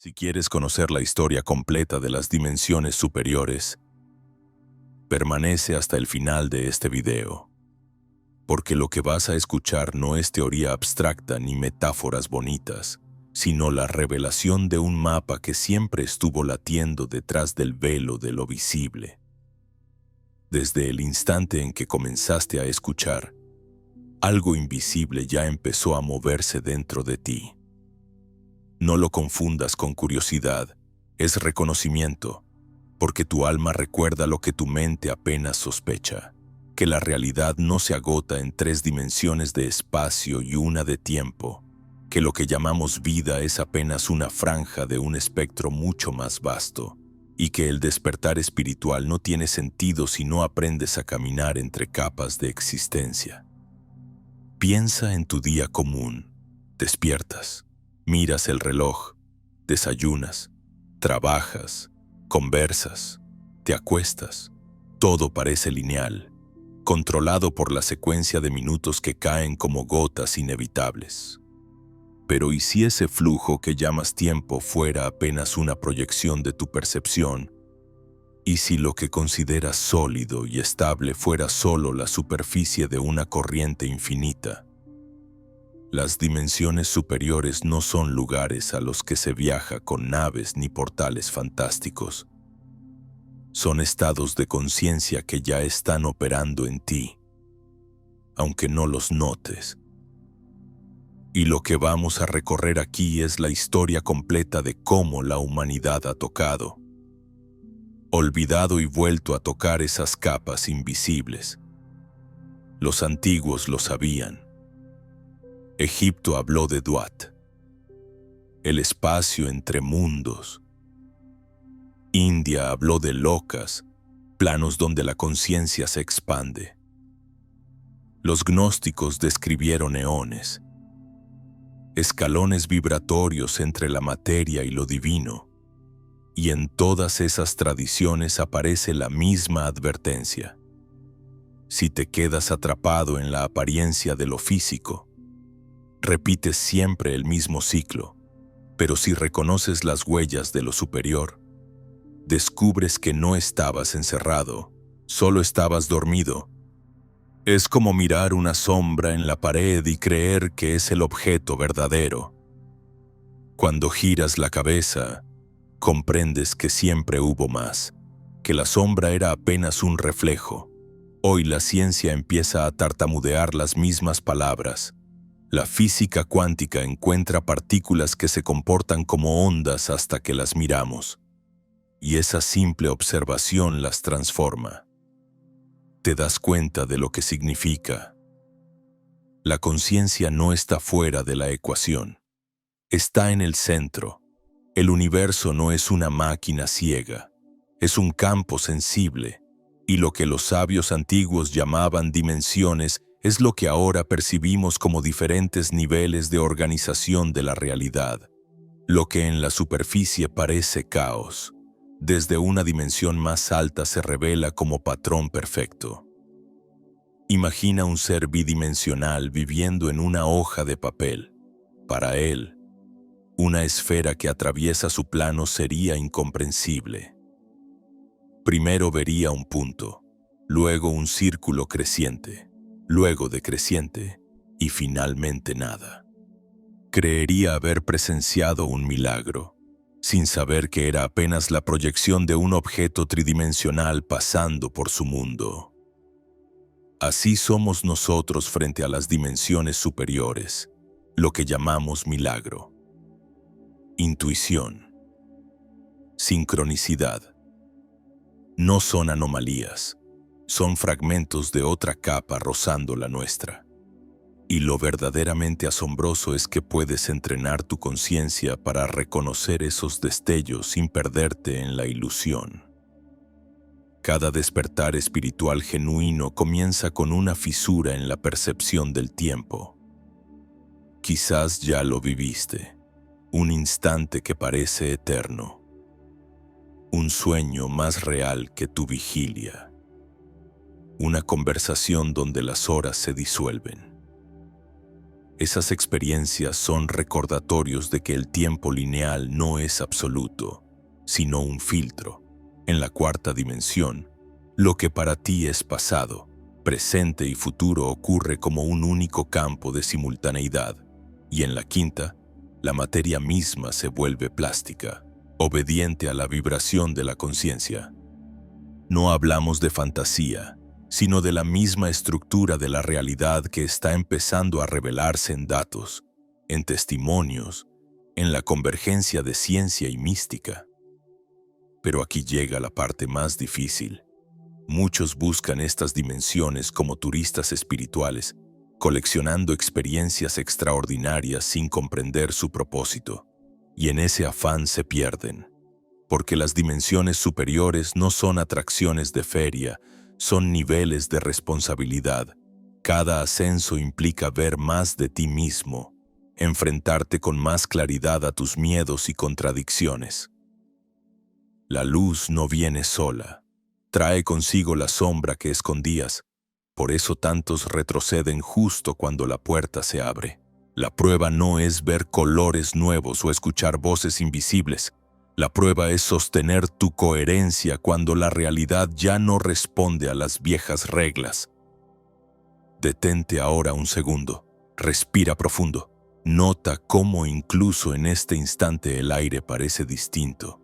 Si quieres conocer la historia completa de las dimensiones superiores, permanece hasta el final de este video, porque lo que vas a escuchar no es teoría abstracta ni metáforas bonitas, sino la revelación de un mapa que siempre estuvo latiendo detrás del velo de lo visible. Desde el instante en que comenzaste a escuchar, algo invisible ya empezó a moverse dentro de ti. No lo confundas con curiosidad, es reconocimiento, porque tu alma recuerda lo que tu mente apenas sospecha, que la realidad no se agota en 3 dimensiones de espacio y una de tiempo, que lo que llamamos vida es apenas una franja de un espectro mucho más vasto, y que el despertar espiritual no tiene sentido si no aprendes a caminar entre capas de existencia. Piensa en tu día común, despiertas, miras el reloj, desayunas, trabajas, conversas, te acuestas. Todo parece lineal, controlado por la secuencia de minutos que caen como gotas inevitables. Pero ¿y si ese flujo que llamas tiempo fuera apenas una proyección de tu percepción? ¿Y si lo que consideras sólido y estable fuera solo la superficie de una corriente infinita? Las dimensiones superiores no son lugares a los que se viaja con naves ni portales fantásticos. Son estados de conciencia que ya están operando en ti, aunque no los notes. Y lo que vamos a recorrer aquí es la historia completa de cómo la humanidad ha tocado, olvidado y vuelto a tocar esas capas invisibles. Los antiguos lo sabían. Egipto habló de Duat, el espacio entre mundos. India habló de Lokas, planos donde la conciencia se expande. Los gnósticos describieron eones, escalones vibratorios entre la materia y lo divino, y en todas esas tradiciones aparece la misma advertencia. Si te quedas atrapado en la apariencia de lo físico, repites siempre el mismo ciclo, pero si reconoces las huellas de lo superior, descubres que no estabas encerrado, solo estabas dormido. Es como mirar una sombra en la pared y creer que es el objeto verdadero. Cuando giras la cabeza, comprendes que siempre hubo más, que la sombra era apenas un reflejo. Hoy la ciencia empieza a tartamudear las mismas palabras. La física cuántica encuentra partículas que se comportan como ondas hasta que las miramos, y esa simple observación las transforma. Te das cuenta de lo que significa. La conciencia no está fuera de la ecuación, está en el centro. El universo no es una máquina ciega, es un campo sensible, y lo que los sabios antiguos llamaban dimensiones es lo que ahora percibimos como diferentes niveles de organización de la realidad. Lo que en la superficie parece caos, desde una dimensión más alta se revela como patrón perfecto. Imagina un ser bidimensional viviendo en una hoja de papel. Para él, una esfera que atraviesa su plano sería incomprensible. Primero vería un punto, luego un círculo creciente, luego decreciente y finalmente nada. Creería haber presenciado un milagro, sin saber que era apenas la proyección de un objeto tridimensional pasando por su mundo. Así somos nosotros frente a las dimensiones superiores, lo que llamamos milagro. Intuición. Sincronicidad. No son anomalías, son fragmentos de otra capa rozando la nuestra. Y lo verdaderamente asombroso es que puedes entrenar tu conciencia para reconocer esos destellos sin perderte en la ilusión. Cada despertar espiritual genuino comienza con una fisura en la percepción del tiempo. Quizás ya lo viviste, un instante que parece eterno, un sueño más real que tu vigilia, una conversación donde las horas se disuelven. Esas experiencias son recordatorios de que el tiempo lineal no es absoluto, sino un filtro. En la cuarta dimensión, lo que para ti es pasado, presente y futuro ocurre como un único campo de simultaneidad, y en la quinta, la materia misma se vuelve plástica, obediente a la vibración de la conciencia. No hablamos de fantasía, sino de la misma estructura de la realidad que está empezando a revelarse en datos, en testimonios, en la convergencia de ciencia y mística. Pero aquí llega la parte más difícil. Muchos buscan estas dimensiones como turistas espirituales, coleccionando experiencias extraordinarias sin comprender su propósito, y en ese afán se pierden, porque las dimensiones superiores no son atracciones de feria, son niveles de responsabilidad. Cada ascenso implica ver más de ti mismo, enfrentarte con más claridad a tus miedos y contradicciones. La luz no viene sola, trae consigo la sombra que escondías, por eso tantos retroceden justo cuando la puerta se abre. La prueba no es ver colores nuevos o escuchar voces invisibles. La prueba es sostener tu coherencia cuando la realidad ya no responde a las viejas reglas. Detente ahora un segundo, respira profundo. Nota cómo incluso en este instante el aire parece distinto,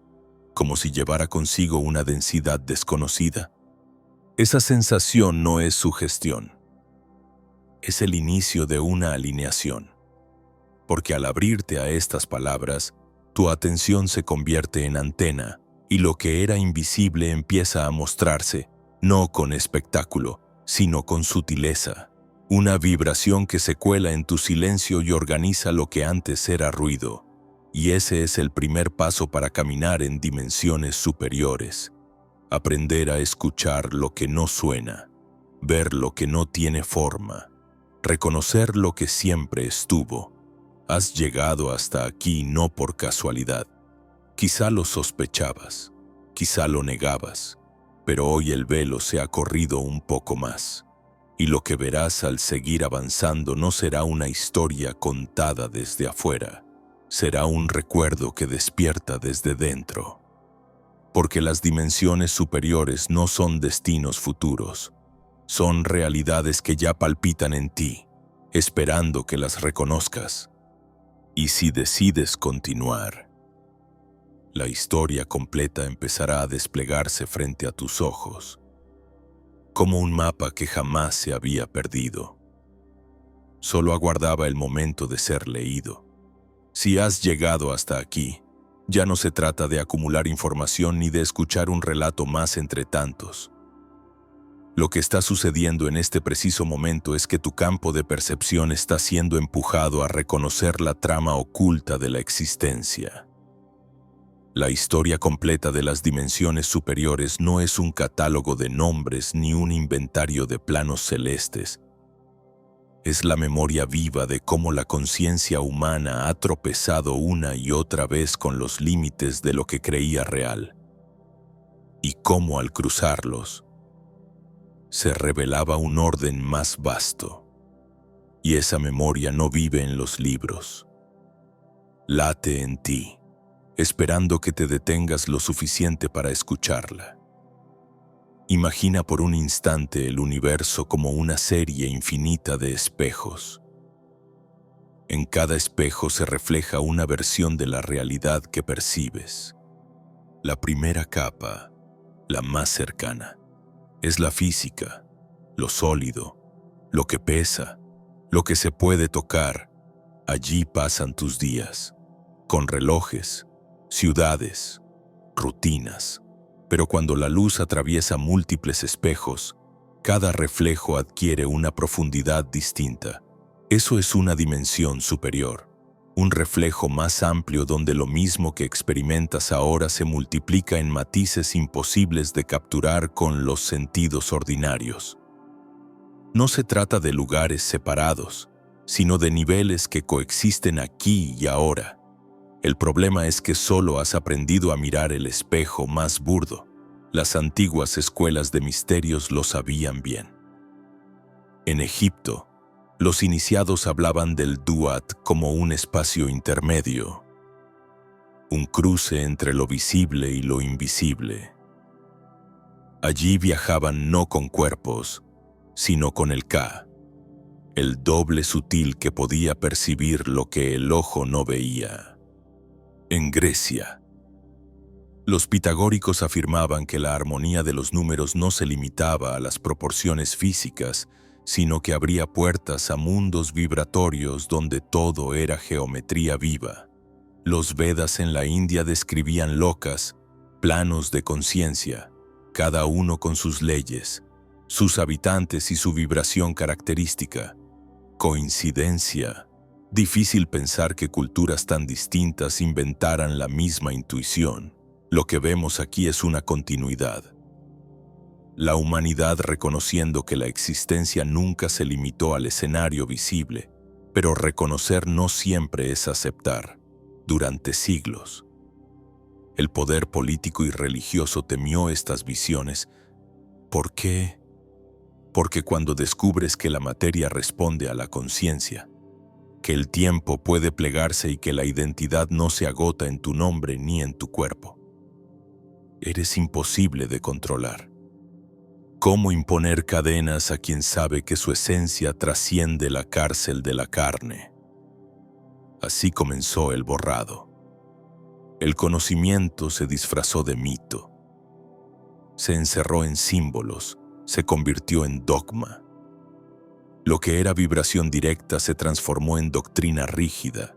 como si llevara consigo una densidad desconocida. Esa sensación no es sugestión, es el inicio de una alineación, porque al abrirte a estas palabras, tu atención se convierte en antena y lo que era invisible empieza a mostrarse, no con espectáculo, sino con sutileza. Una vibración que se cuela en tu silencio y organiza lo que antes era ruido. Y ese es el primer paso para caminar en dimensiones superiores. Aprender a escuchar lo que no suena, ver lo que no tiene forma, reconocer lo que siempre estuvo. Has llegado hasta aquí no por casualidad. Quizá lo sospechabas, quizá lo negabas, pero hoy el velo se ha corrido un poco más. Y lo que verás al seguir avanzando no será una historia contada desde afuera, será un recuerdo que despierta desde dentro. Porque las dimensiones superiores no son destinos futuros, son realidades que ya palpitan en ti, esperando que las reconozcas. Y si decides continuar, la historia completa empezará a desplegarse frente a tus ojos, como un mapa que jamás se había perdido. Solo aguardaba el momento de ser leído. Si has llegado hasta aquí, ya no se trata de acumular información ni de escuchar un relato más entre tantos. Lo que está sucediendo en este preciso momento es que tu campo de percepción está siendo empujado a reconocer la trama oculta de la existencia. La historia completa de las dimensiones superiores no es un catálogo de nombres ni un inventario de planos celestes. Es la memoria viva de cómo la conciencia humana ha tropezado una y otra vez con los límites de lo que creía real, y cómo al cruzarlos se revelaba un orden más vasto. Y esa memoria no vive en los libros. Late en ti, esperando que te detengas lo suficiente para escucharla. Imagina por un instante el universo como una serie infinita de espejos. En cada espejo se refleja una versión de la realidad que percibes. La primera capa, la más cercana, es la física, lo sólido, lo que pesa, lo que se puede tocar. Allí pasan tus días, con relojes, ciudades, rutinas. Pero cuando la luz atraviesa múltiples espejos, cada reflejo adquiere una profundidad distinta. Eso es una dimensión superior, un reflejo más amplio donde lo mismo que experimentas ahora se multiplica en matices imposibles de capturar con los sentidos ordinarios. No se trata de lugares separados, sino de niveles que coexisten aquí y ahora. El problema es que solo has aprendido a mirar el espejo más burdo. Las antiguas escuelas de misterios lo sabían bien. En Egipto, Los iniciados hablaban del Duat como un espacio intermedio, un cruce entre lo visible y lo invisible. Allí viajaban no con cuerpos, sino con el Ka, el doble sutil que podía percibir lo que el ojo no veía. En Grecia, los pitagóricos afirmaban que la armonía de los números no se limitaba a las proporciones físicas, sino que abría puertas a mundos vibratorios donde todo era geometría viva. Los Vedas en la India describían lokas, planos de conciencia, cada uno con sus leyes, sus habitantes y su vibración característica. ¿Coincidencia? Difícil pensar que culturas tan distintas inventaran la misma intuición. Lo que vemos aquí es una continuidad. La humanidad reconociendo que la existencia nunca se limitó al escenario visible, pero reconocer no siempre es aceptar. Durante siglos, el poder político y religioso temió estas visiones. ¿Por qué? Porque cuando descubres que la materia responde a la conciencia, que el tiempo puede plegarse y que la identidad no se agota en tu nombre ni en tu cuerpo, eres imposible de controlar. ¿Cómo imponer cadenas a quien sabe que su esencia trasciende la cárcel de la carne? Así comenzó el borrado. El conocimiento se disfrazó de mito. Se encerró en símbolos, se convirtió en dogma. Lo que era vibración directa se transformó en doctrina rígida.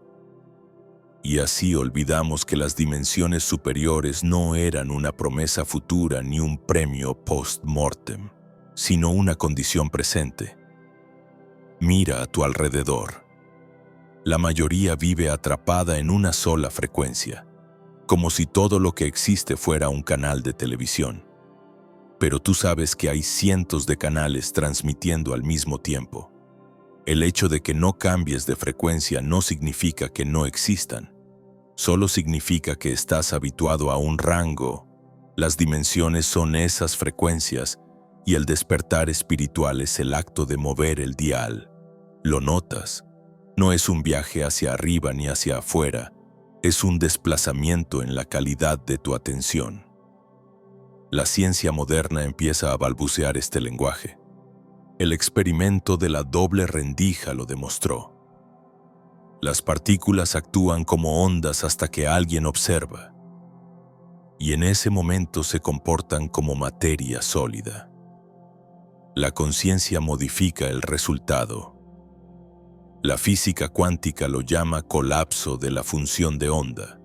Y así olvidamos que las dimensiones superiores no eran una promesa futura ni un premio post-mortem, sino una condición presente. Mira a tu alrededor. La mayoría vive atrapada en una sola frecuencia, como si todo lo que existe fuera un canal de televisión. Pero tú sabes que hay cientos de canales transmitiendo al mismo tiempo. El hecho de que no cambies de frecuencia no significa que no existan. Solo significa que estás habituado a un rango. Las dimensiones son esas frecuencias y el despertar espiritual es el acto de mover el dial. ¿Lo notas? No es un viaje hacia arriba ni hacia afuera, es un desplazamiento en la calidad de tu atención. La ciencia moderna empieza a balbucear este lenguaje. El experimento de la doble rendija lo demostró. Las partículas actúan como ondas hasta que alguien observa, y en ese momento se comportan como materia sólida. La conciencia modifica el resultado. La física cuántica lo llama colapso de la función de onda,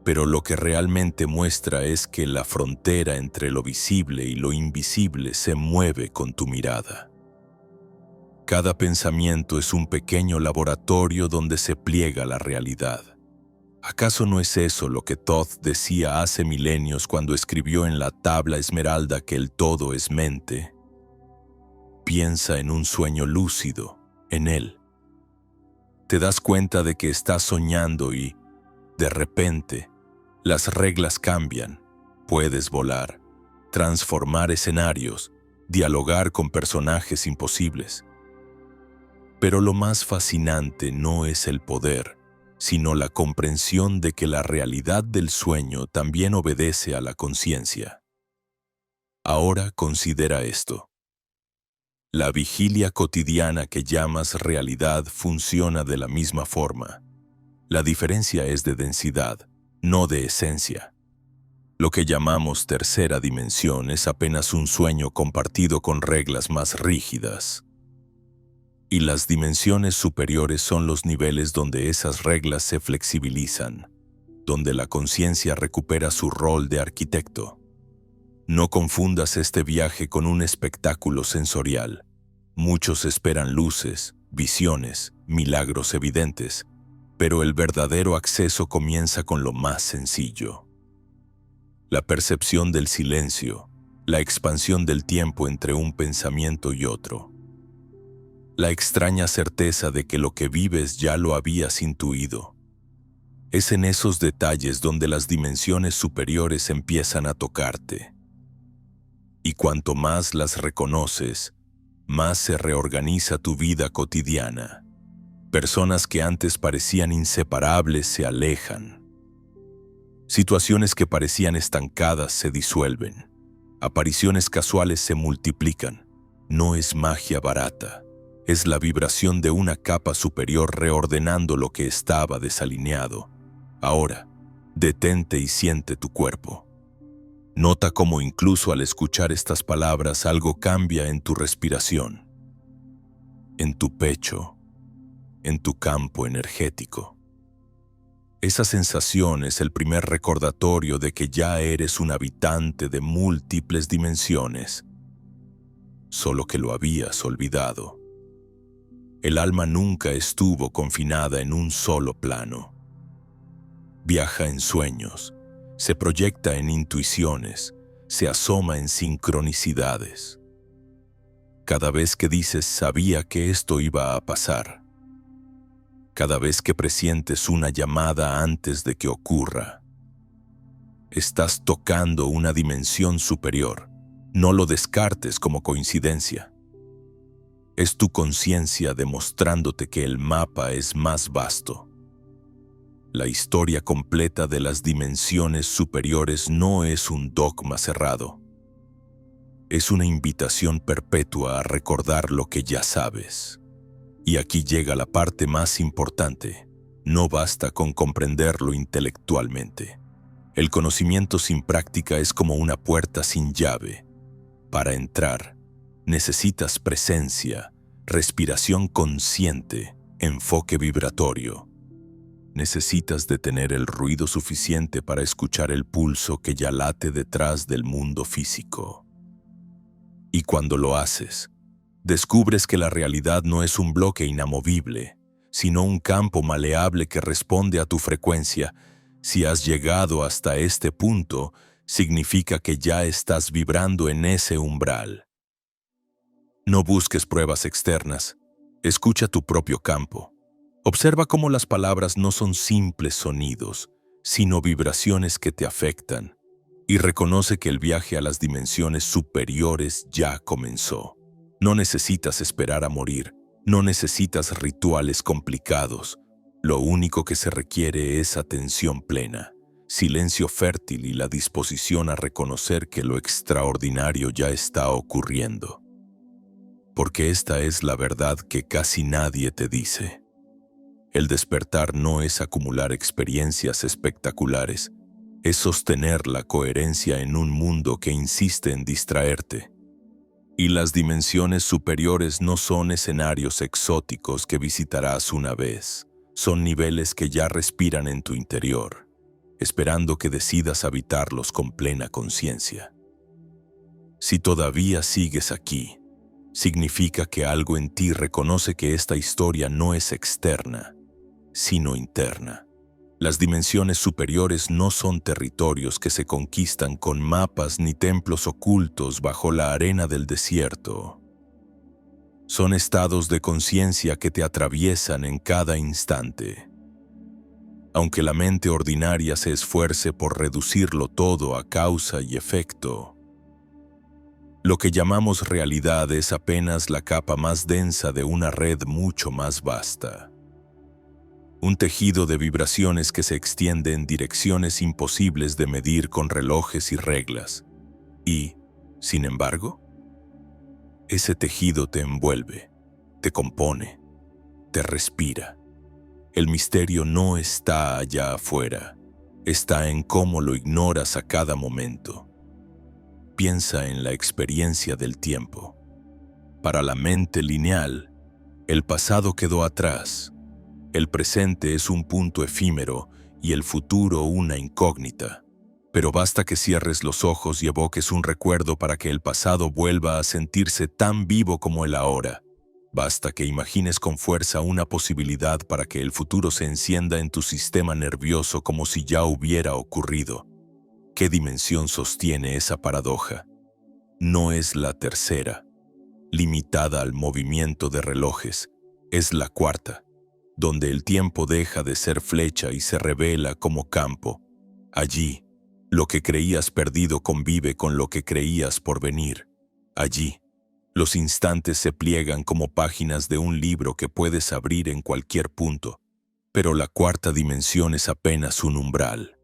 pero lo que realmente muestra es que la frontera entre lo visible y lo invisible se mueve con tu mirada. Cada pensamiento es un pequeño laboratorio donde se pliega la realidad. ¿Acaso no es eso lo que Thoth decía hace milenios cuando escribió en la tabla esmeralda que el todo es mente? Piensa en un sueño lúcido, en él. Te das cuenta de que estás soñando y, de repente, las reglas cambian. Puedes volar, transformar escenarios, dialogar con personajes imposibles. Pero lo más fascinante no es el poder, sino la comprensión de que la realidad del sueño también obedece a la conciencia. Ahora considera esto. La vigilia cotidiana que llamas realidad funciona de la misma forma. La diferencia es de densidad, no de esencia. Lo que llamamos tercera dimensión es apenas un sueño compartido con reglas más rígidas. Y las dimensiones superiores son los niveles donde esas reglas se flexibilizan, donde la conciencia recupera su rol de arquitecto. No confundas este viaje con un espectáculo sensorial. Muchos esperan luces, visiones, milagros evidentes, pero el verdadero acceso comienza con lo más sencillo. La percepción del silencio, la expansión del tiempo entre un pensamiento y otro. La extraña certeza de que lo que vives ya lo habías intuido. Es en esos detalles donde las dimensiones superiores empiezan a tocarte. Y cuanto más las reconoces, más se reorganiza tu vida cotidiana. Personas que antes parecían inseparables se alejan. Situaciones que parecían estancadas se disuelven. Apariciones casuales se multiplican. No es magia barata. Es la vibración de una capa superior reordenando lo que estaba desalineado. Ahora, detente y siente tu cuerpo. Nota cómo incluso al escuchar estas palabras algo cambia en tu respiración, en tu pecho, en tu campo energético. Esa sensación es el primer recordatorio de que ya eres un habitante de múltiples dimensiones, solo que lo habías olvidado. El alma nunca estuvo confinada en un solo plano. Viaja en sueños, se proyecta en intuiciones, se asoma en sincronicidades. Cada vez que dices sabía que esto iba a pasar. Cada vez que presientes una llamada antes de que ocurra. Estás tocando una dimensión superior. No lo descartes como coincidencia. Es tu conciencia demostrándote que el mapa es más vasto. La historia completa de las dimensiones superiores no es un dogma cerrado. Es una invitación perpetua a recordar lo que ya sabes. Y aquí llega la parte más importante. No basta con comprenderlo intelectualmente. El conocimiento sin práctica es como una puerta sin llave. Para entrar, necesitas presencia, respiración consciente, enfoque vibratorio. Necesitas detener el ruido suficiente para escuchar el pulso que ya late detrás del mundo físico. Y cuando lo haces, descubres que la realidad no es un bloque inamovible, sino un campo maleable que responde a tu frecuencia. Si has llegado hasta este punto, significa que ya estás vibrando en ese umbral. No busques pruebas externas, escucha tu propio campo. Observa cómo las palabras no son simples sonidos, sino vibraciones que te afectan, y reconoce que el viaje a las dimensiones superiores ya comenzó. No necesitas esperar a morir, no necesitas rituales complicados. Lo único que se requiere es atención plena, silencio fértil y la disposición a reconocer que lo extraordinario ya está ocurriendo. Porque esta es la verdad que casi nadie te dice. El despertar no es acumular experiencias espectaculares, es sostener la coherencia en un mundo que insiste en distraerte. Y las dimensiones superiores no son escenarios exóticos que visitarás una vez, son niveles que ya respiran en tu interior, esperando que decidas habitarlos con plena conciencia. Si todavía sigues aquí, significa que algo en ti reconoce que esta historia no es externa, sino interna. Las dimensiones superiores no son territorios que se conquistan con mapas ni templos ocultos bajo la arena del desierto. Son estados de conciencia que te atraviesan en cada instante. Aunque la mente ordinaria se esfuerce por reducirlo todo a causa y efecto, lo que llamamos realidad es apenas la capa más densa de una red mucho más vasta. Un tejido de vibraciones que se extiende en direcciones imposibles de medir con relojes y reglas. Y, sin embargo, ese tejido te envuelve, te compone, te respira. El misterio no está allá afuera, está en cómo lo ignoras a cada momento. Piensa en la experiencia del tiempo. Para la mente lineal, el pasado quedó atrás. El presente es un punto efímero y el futuro una incógnita. Pero basta que cierres los ojos y evoques un recuerdo para que el pasado vuelva a sentirse tan vivo como el ahora. Basta que imagines con fuerza una posibilidad para que el futuro se encienda en tu sistema nervioso como si ya hubiera ocurrido. ¿Qué dimensión sostiene esa paradoja? No es la tercera, limitada al movimiento de relojes, es la cuarta, donde el tiempo deja de ser flecha y se revela como campo. Allí, lo que creías perdido convive con lo que creías por venir. Allí, Los instantes se pliegan como páginas de un libro que puedes abrir en cualquier punto, pero la cuarta dimensión es apenas un umbral.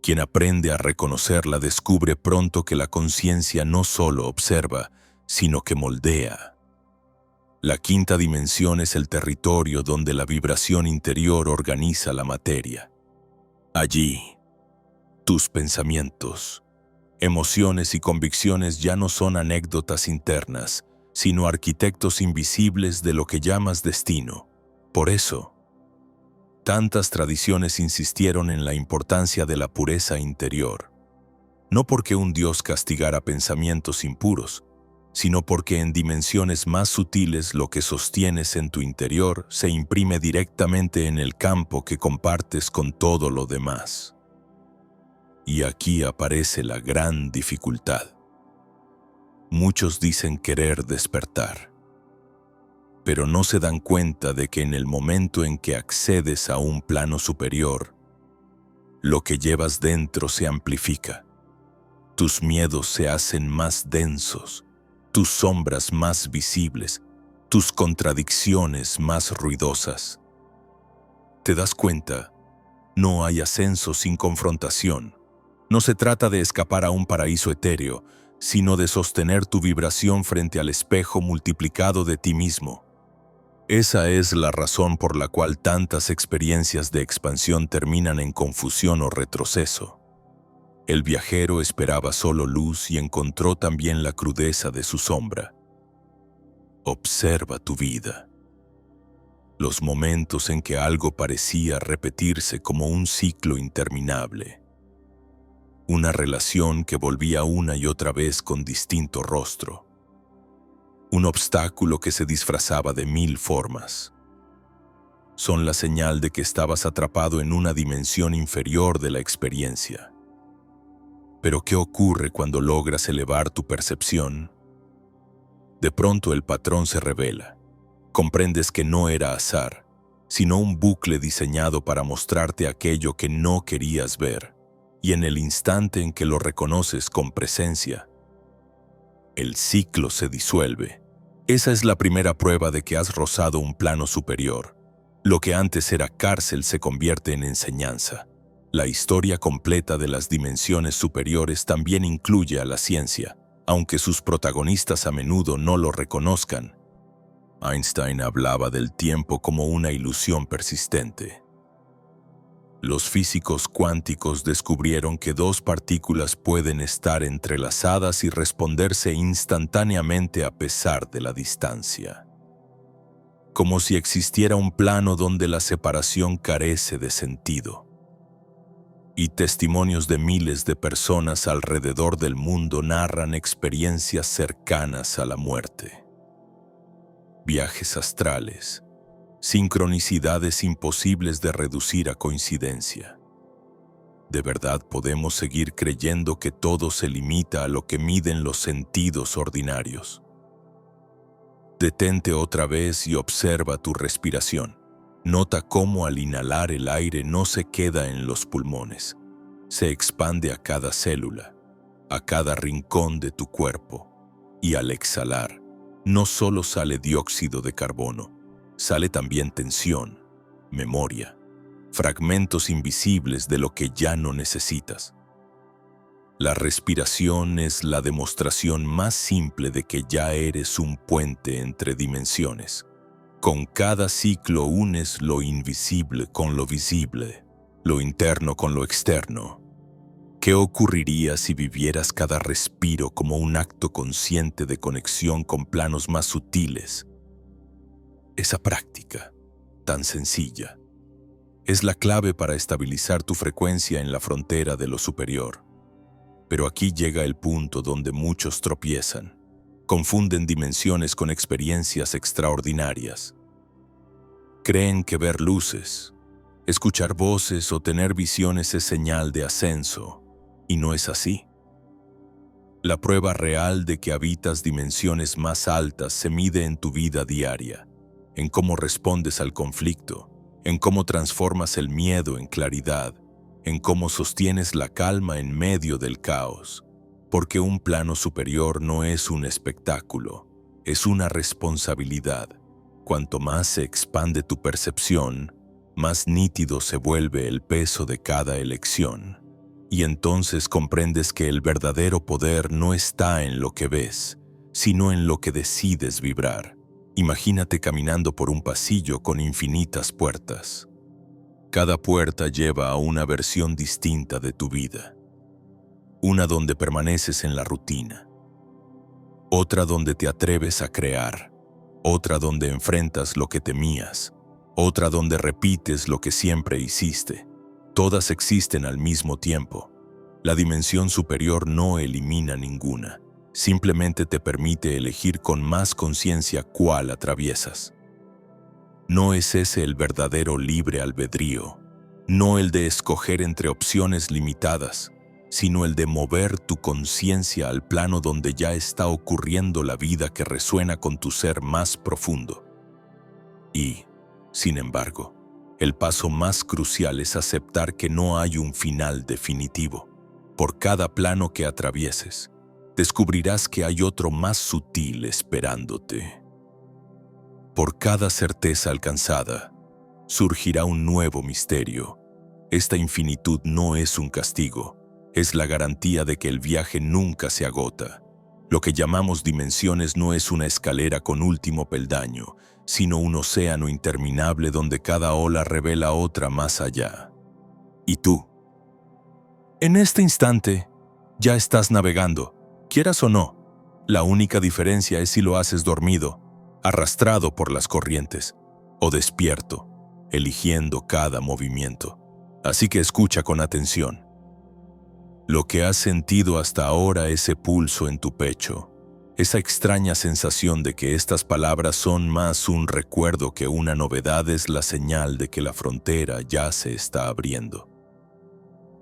Quien aprende a reconocerla descubre pronto que la conciencia no solo observa, sino que moldea. La quinta dimensión es el territorio donde la vibración interior organiza la materia. Allí, tus pensamientos, emociones y convicciones ya no son anécdotas internas, sino arquitectos invisibles de lo que llamas destino. Por eso, tantas tradiciones insistieron en la importancia de la pureza interior. No porque un Dios castigara pensamientos impuros, sino porque en dimensiones más sutiles lo que sostienes en tu interior se imprime directamente en el campo que compartes con todo lo demás. Y aquí aparece la gran dificultad. Muchos dicen querer despertar, pero no se dan cuenta de que en el momento en que accedes a un plano superior, lo que llevas dentro se amplifica. Tus miedos se hacen más densos, tus sombras más visibles, tus contradicciones más ruidosas. ¿Te das cuenta? No hay ascenso sin confrontación. No se trata de escapar a un paraíso etéreo, sino de sostener tu vibración frente al espejo multiplicado de ti mismo. Esa es la razón por la cual tantas experiencias de expansión terminan en confusión o retroceso. El viajero esperaba solo luz y encontró también la crudeza de su sombra. Observa tu vida. Los momentos en que algo parecía repetirse como un ciclo interminable. Una relación que volvía una y otra vez con distinto rostro. Un obstáculo que se disfrazaba de 1000 formas. Son la señal de que estabas atrapado en una dimensión inferior de la experiencia. Pero ¿qué ocurre cuando logras elevar tu percepción? De pronto el patrón se revela. Comprendes que no era azar, sino un bucle diseñado para mostrarte aquello que no querías ver. Y en el instante en que lo reconoces con presencia, el ciclo se disuelve. Esa es la primera prueba de que has rozado un plano superior. Lo que antes era cárcel se convierte en enseñanza. La historia completa de las dimensiones superiores también incluye a la ciencia, aunque sus protagonistas a menudo no lo reconozcan. Einstein hablaba del tiempo como una ilusión persistente. Los físicos cuánticos descubrieron que dos partículas pueden estar entrelazadas y responderse instantáneamente a pesar de la distancia. Como si existiera un plano donde la separación carece de sentido. Y testimonios de miles de personas alrededor del mundo narran experiencias cercanas a la muerte. Viajes astrales. Sincronicidades imposibles de reducir a coincidencia. ¿De verdad podemos seguir creyendo que todo se limita a lo que miden los sentidos ordinarios? Detente otra vez y observa tu respiración. Nota cómo al inhalar el aire no se queda en los pulmones. Se expande a cada célula, a cada rincón de tu cuerpo. Y al exhalar, no solo sale dióxido de carbono, sale también tensión, memoria, fragmentos invisibles de lo que ya no necesitas. La respiración es la demostración más simple de que ya eres un puente entre dimensiones. Con cada ciclo unes lo invisible con lo visible, lo interno con lo externo. ¿Qué ocurriría si vivieras cada respiro como un acto consciente de conexión con planos más sutiles? Esa práctica, tan sencilla, es la clave para estabilizar tu frecuencia en la frontera de lo superior. Pero aquí llega el punto donde muchos tropiezan. Confunden dimensiones con experiencias extraordinarias. Creen que ver luces, escuchar voces o tener visiones es señal de ascenso, y no es así. La prueba real de que habitas dimensiones más altas se mide en tu vida diaria, en cómo respondes al conflicto, en cómo transformas el miedo en claridad, en cómo sostienes la calma en medio del caos. Porque un plano superior no es un espectáculo, es una responsabilidad. Cuanto más se expande tu percepción, más nítido se vuelve el peso de cada elección. Y entonces comprendes que el verdadero poder no está en lo que ves, sino en lo que decides vibrar. Imagínate caminando por un pasillo con infinitas puertas. Cada puerta lleva a una versión distinta de tu vida. Una donde permaneces en la rutina. Otra donde te atreves a crear. Otra donde enfrentas lo que temías. Otra donde repites lo que siempre hiciste. Todas existen al mismo tiempo. La dimensión superior no elimina ninguna. Simplemente te permite elegir con más conciencia cuál atraviesas. No es ese el verdadero libre albedrío, no el de escoger entre opciones limitadas, sino el de mover tu conciencia al plano donde ya está ocurriendo la vida que resuena con tu ser más profundo. Y, sin embargo, el paso más crucial es aceptar que no hay un final definitivo. Por cada plano que atravieses, descubrirás que hay otro más sutil esperándote. Por cada certeza alcanzada, surgirá un nuevo misterio. Esta infinitud no es un castigo, es la garantía de que el viaje nunca se agota. Lo que llamamos dimensiones no es una escalera con último peldaño, sino un océano interminable donde cada ola revela otra más allá. ¿Y tú? En este instante, ya estás navegando, quieras o no. La única diferencia es si lo haces dormido, arrastrado por las corrientes, o despierto, eligiendo cada movimiento. Así que escucha con atención. Lo que has sentido hasta ahora, ese pulso en tu pecho, esa extraña sensación de que estas palabras son más un recuerdo que una novedad, es la señal de que la frontera ya se está abriendo.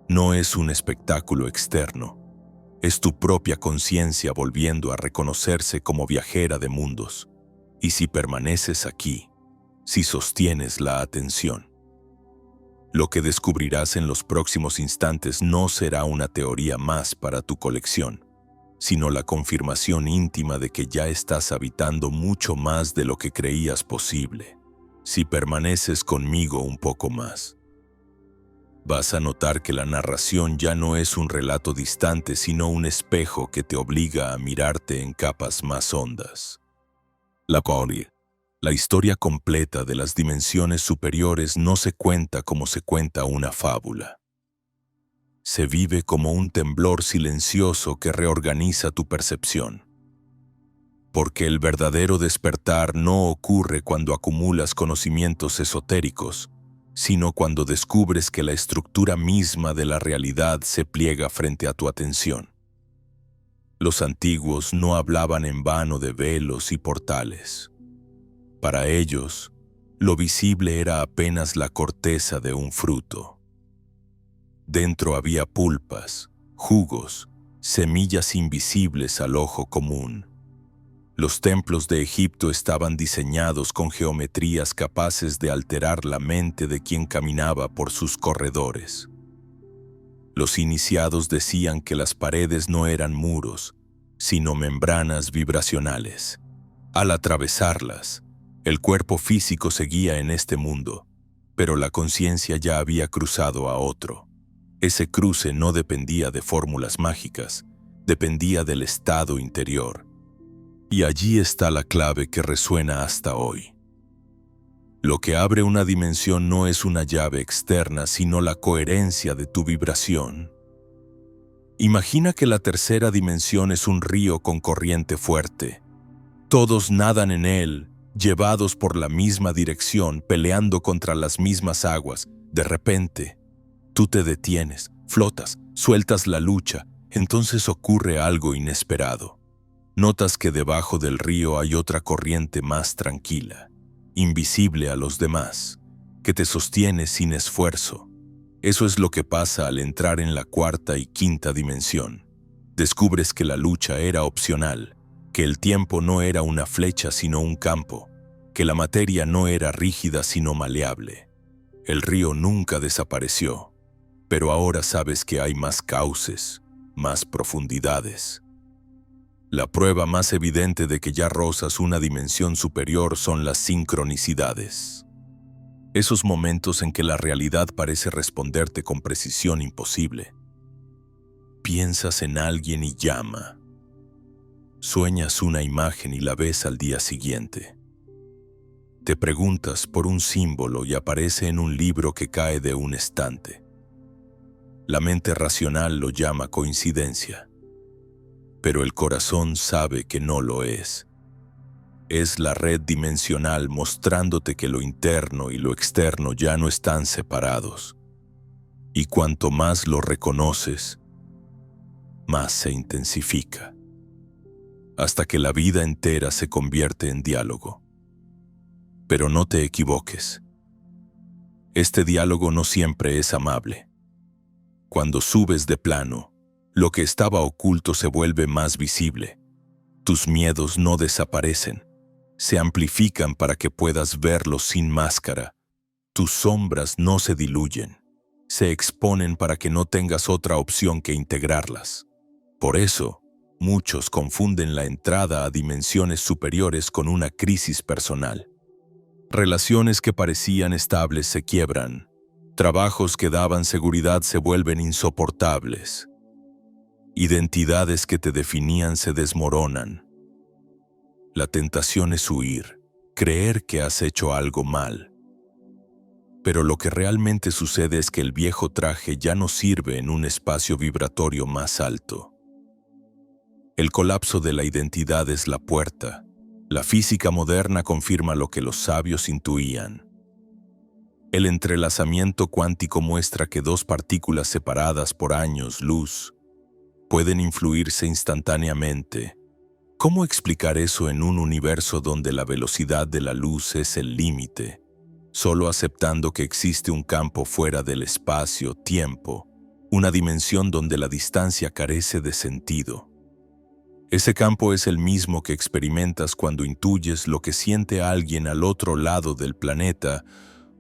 No es un espectáculo externo, es tu propia conciencia volviendo a reconocerse como viajera de mundos. Y si permaneces aquí, si sostienes la atención, lo que descubrirás en los próximos instantes no será una teoría más para tu colección, sino la confirmación íntima de que ya estás habitando mucho más de lo que creías posible. Si permaneces conmigo un poco más, vas a notar que la narración ya no es un relato distante, sino un espejo que te obliga a mirarte en capas más hondas. La historia completa de las dimensiones superiores no se cuenta como se cuenta una fábula. Se vive como un temblor silencioso que reorganiza tu percepción. Porque el verdadero despertar no ocurre cuando acumulas conocimientos esotéricos, sino cuando descubres que la estructura misma de la realidad se pliega frente a tu atención. Los antiguos no hablaban en vano de velos y portales. Para ellos, lo visible era apenas la corteza de un fruto. Dentro había pulpas, jugos, semillas invisibles al ojo común. Los templos de Egipto estaban diseñados con geometrías capaces de alterar la mente de quien caminaba por sus corredores. Los iniciados decían que las paredes no eran muros, sino membranas vibracionales. Al atravesarlas, el cuerpo físico seguía en este mundo, pero la conciencia ya había cruzado a otro. Ese cruce no dependía de fórmulas mágicas, dependía del estado interior. Y allí está la clave que resuena hasta hoy. Lo que abre una dimensión no es una llave externa, sino la coherencia de tu vibración. Imagina que la tercera dimensión es un río con corriente fuerte. Todos nadan en él, llevados por la misma dirección, peleando contra las mismas aguas. De repente, tú te detienes, flotas, sueltas la lucha, entonces ocurre algo inesperado. Notas que debajo del río hay otra corriente más tranquila, invisible a los demás, que te sostiene sin esfuerzo. Eso es lo que pasa al entrar en la cuarta y quinta dimensión. Descubres que la lucha era opcional, que el tiempo no era una flecha sino un campo, que la materia no era rígida sino maleable. El río nunca desapareció, pero ahora sabes que hay más cauces, más profundidades. La prueba más evidente de que ya rozas una dimensión superior son las sincronicidades. Esos momentos en que la realidad parece responderte con precisión imposible. Piensas en alguien y llama. Sueñas una imagen y la ves al día siguiente. Te preguntas por un símbolo y aparece en un libro que cae de un estante. La mente racional lo llama coincidencia, pero el corazón sabe que no lo es. Es la red dimensional mostrándote que lo interno y lo externo ya no están separados. Y cuanto más lo reconoces, más se intensifica, hasta que la vida entera se convierte en diálogo. Pero no te equivoques. Este diálogo no siempre es amable. Cuando subes de plano, lo que estaba oculto se vuelve más visible. Tus miedos no desaparecen, se amplifican para que puedas verlos sin máscara. Tus sombras no se diluyen, se exponen para que no tengas otra opción que integrarlas. Por eso, muchos confunden la entrada a dimensiones superiores con una crisis personal. Relaciones que parecían estables se quiebran. Trabajos que daban seguridad se vuelven insoportables. Identidades que te definían se desmoronan. La tentación es huir, creer que has hecho algo mal. Pero lo que realmente sucede es que el viejo traje ya no sirve en un espacio vibratorio más alto. El colapso de la identidad es la puerta. La física moderna confirma lo que los sabios intuían. El entrelazamiento cuántico muestra que dos partículas separadas por años luz pueden influirse instantáneamente. ¿Cómo explicar eso en un universo donde la velocidad de la luz es el límite? Solo aceptando que existe un campo fuera del espacio-tiempo, una dimensión donde la distancia carece de sentido. Ese campo es el mismo que experimentas cuando intuyes lo que siente alguien al otro lado del planeta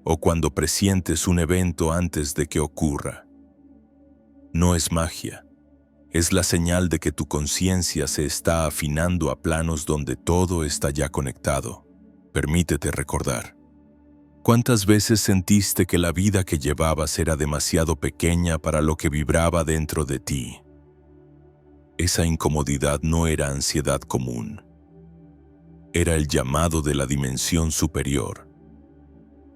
o cuando presientes un evento antes de que ocurra. No es magia, es la señal de que tu conciencia se está afinando a planos donde todo está ya conectado. Permítete recordar. ¿Cuántas veces sentiste que la vida que llevabas era demasiado pequeña para lo que vibraba dentro de ti? Esa incomodidad no era ansiedad común. Era el llamado de la dimensión superior.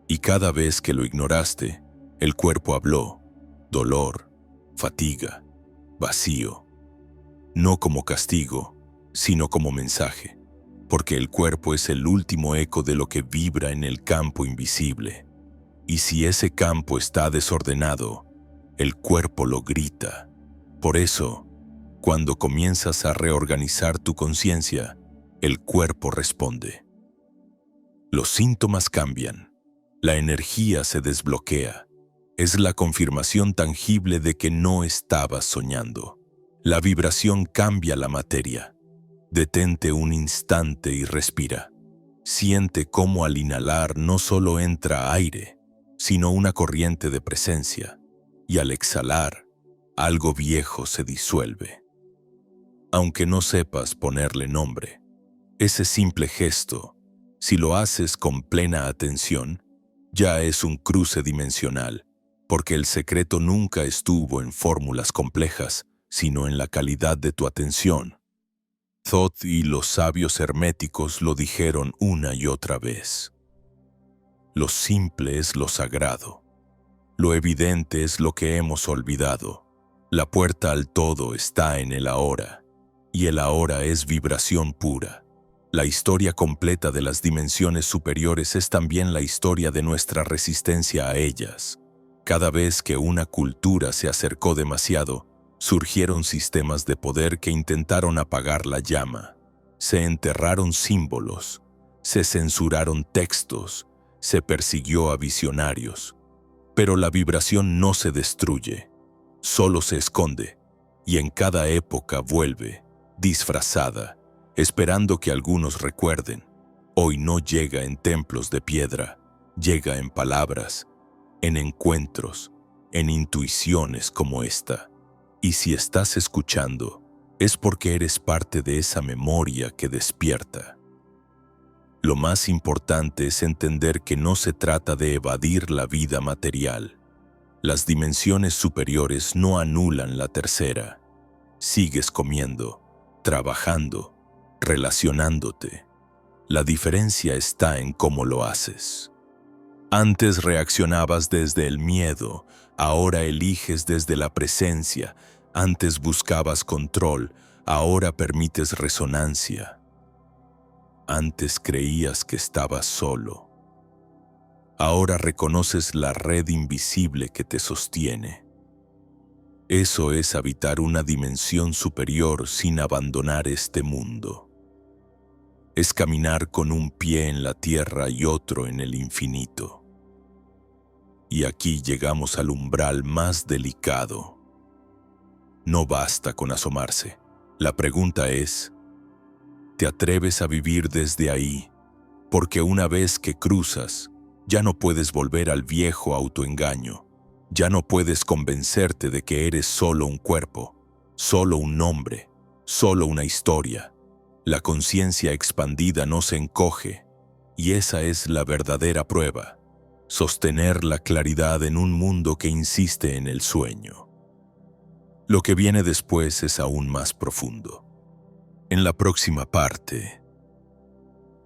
Y cada vez que lo ignoraste, el cuerpo habló: dolor, fatiga, vacío. No como castigo, sino como mensaje, porque el cuerpo es el último eco de lo que vibra en el campo invisible. Y si ese campo está desordenado, el cuerpo lo grita. Por eso, cuando comienzas a reorganizar tu conciencia, el cuerpo responde. Los síntomas cambian, la energía se desbloquea. Es la confirmación tangible de que no estabas soñando. La vibración cambia la materia. Detente un instante y respira. Siente cómo al inhalar no solo entra aire, sino una corriente de presencia, y al exhalar, algo viejo se disuelve. Aunque no sepas ponerle nombre, ese simple gesto, si lo haces con plena atención, ya es un cruce dimensional, porque el secreto nunca estuvo en fórmulas complejas, sino en la calidad de tu atención. Thoth y los sabios herméticos lo dijeron una y otra vez. Lo simple es lo sagrado. Lo evidente es lo que hemos olvidado. La puerta al todo está en el ahora. Y el ahora es vibración pura. La historia completa de las dimensiones superiores es también la historia de nuestra resistencia a ellas. Cada vez que una cultura se acercó demasiado, surgieron sistemas de poder que intentaron apagar la llama. Se enterraron símbolos, se censuraron textos, se persiguió a visionarios. Pero la vibración no se destruye, solo se esconde, y en cada época vuelve, disfrazada, esperando que algunos recuerden. Hoy no llega en templos de piedra, llega en palabras, en encuentros, en intuiciones como esta. Y si estás escuchando, es porque eres parte de esa memoria que despierta. Lo más importante es entender que no se trata de evadir la vida material. Las dimensiones superiores no anulan la tercera. Sigues comiendo, trabajando, relacionándote. La diferencia está en cómo lo haces. Antes reaccionabas desde el miedo, ahora eliges desde la presencia. Antes buscabas control, ahora permites resonancia. Antes creías que estabas solo. Ahora reconoces la red invisible que te sostiene. Eso es habitar una dimensión superior sin abandonar este mundo. Es caminar con un pie en la tierra y otro en el infinito. Y aquí llegamos al umbral más delicado. No basta con asomarse. La pregunta es, ¿te atreves a vivir desde ahí? Porque una vez que cruzas, ya no puedes volver al viejo autoengaño. Ya no puedes convencerte de que eres solo un cuerpo, solo un nombre, solo una historia. La conciencia expandida no se encoge, y esa es la verdadera prueba. Sostener la claridad en un mundo que insiste en el sueño. Lo que viene después es aún más profundo. En la próxima parte,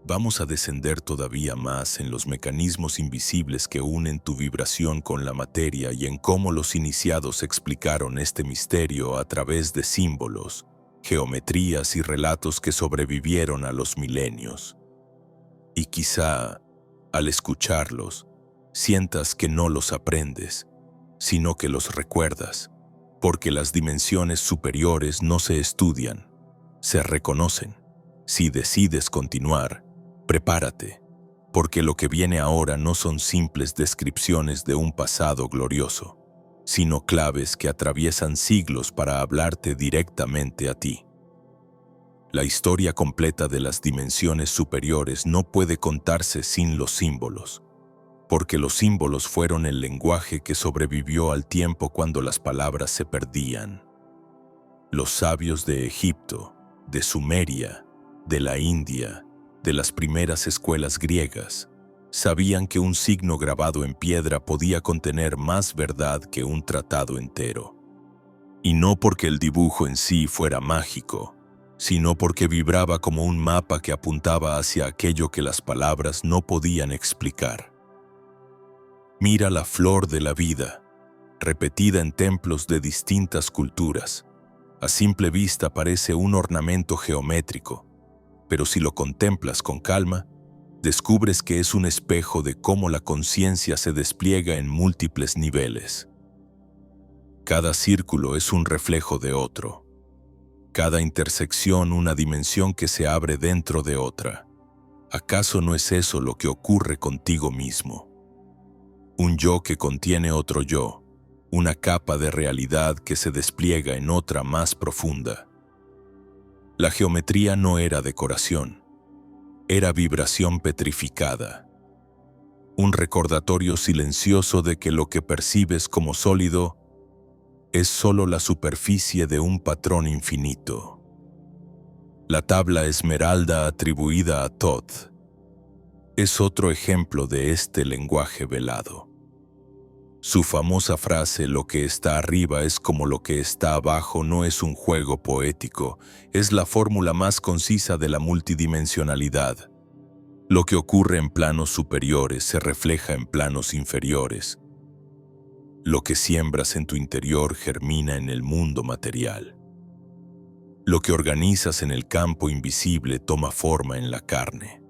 vamos a descender todavía más en los mecanismos invisibles que unen tu vibración con la materia y en cómo los iniciados explicaron este misterio a través de símbolos, geometrías y relatos que sobrevivieron a los milenios. Y quizá, al escucharlos, sientas que no los aprendes, sino que los recuerdas, porque las dimensiones superiores no se estudian, se reconocen. Si decides continuar, prepárate, porque lo que viene ahora no son simples descripciones de un pasado glorioso, sino claves que atraviesan siglos para hablarte directamente a ti. La historia completa de las dimensiones superiores no puede contarse sin los símbolos, porque los símbolos fueron el lenguaje que sobrevivió al tiempo cuando las palabras se perdían. Los sabios de Egipto, de Sumeria, de la India, de las primeras escuelas griegas, sabían que un signo grabado en piedra podía contener más verdad que un tratado entero. Y no porque el dibujo en sí fuera mágico, sino porque vibraba como un mapa que apuntaba hacia aquello que las palabras no podían explicar. Mira la flor de la vida, repetida en templos de distintas culturas. A simple vista parece un ornamento geométrico, pero si lo contemplas con calma, descubres que es un espejo de cómo la conciencia se despliega en múltiples niveles. Cada círculo es un reflejo de otro. Cada intersección una dimensión que se abre dentro de otra. ¿Acaso no es eso lo que ocurre contigo mismo? Un yo que contiene otro yo, una capa de realidad que se despliega en otra más profunda. La geometría no era decoración, era vibración petrificada. Un recordatorio silencioso de que lo que percibes como sólido es solo la superficie de un patrón infinito. La tabla esmeralda atribuida a Thoth es otro ejemplo de este lenguaje velado. Su famosa frase «lo que está arriba es como lo que está abajo» no es un juego poético, es la fórmula más concisa de la multidimensionalidad. Lo que ocurre en planos superiores se refleja en planos inferiores. Lo que siembras en tu interior germina en el mundo material. Lo que organizas en el campo invisible toma forma en la carne.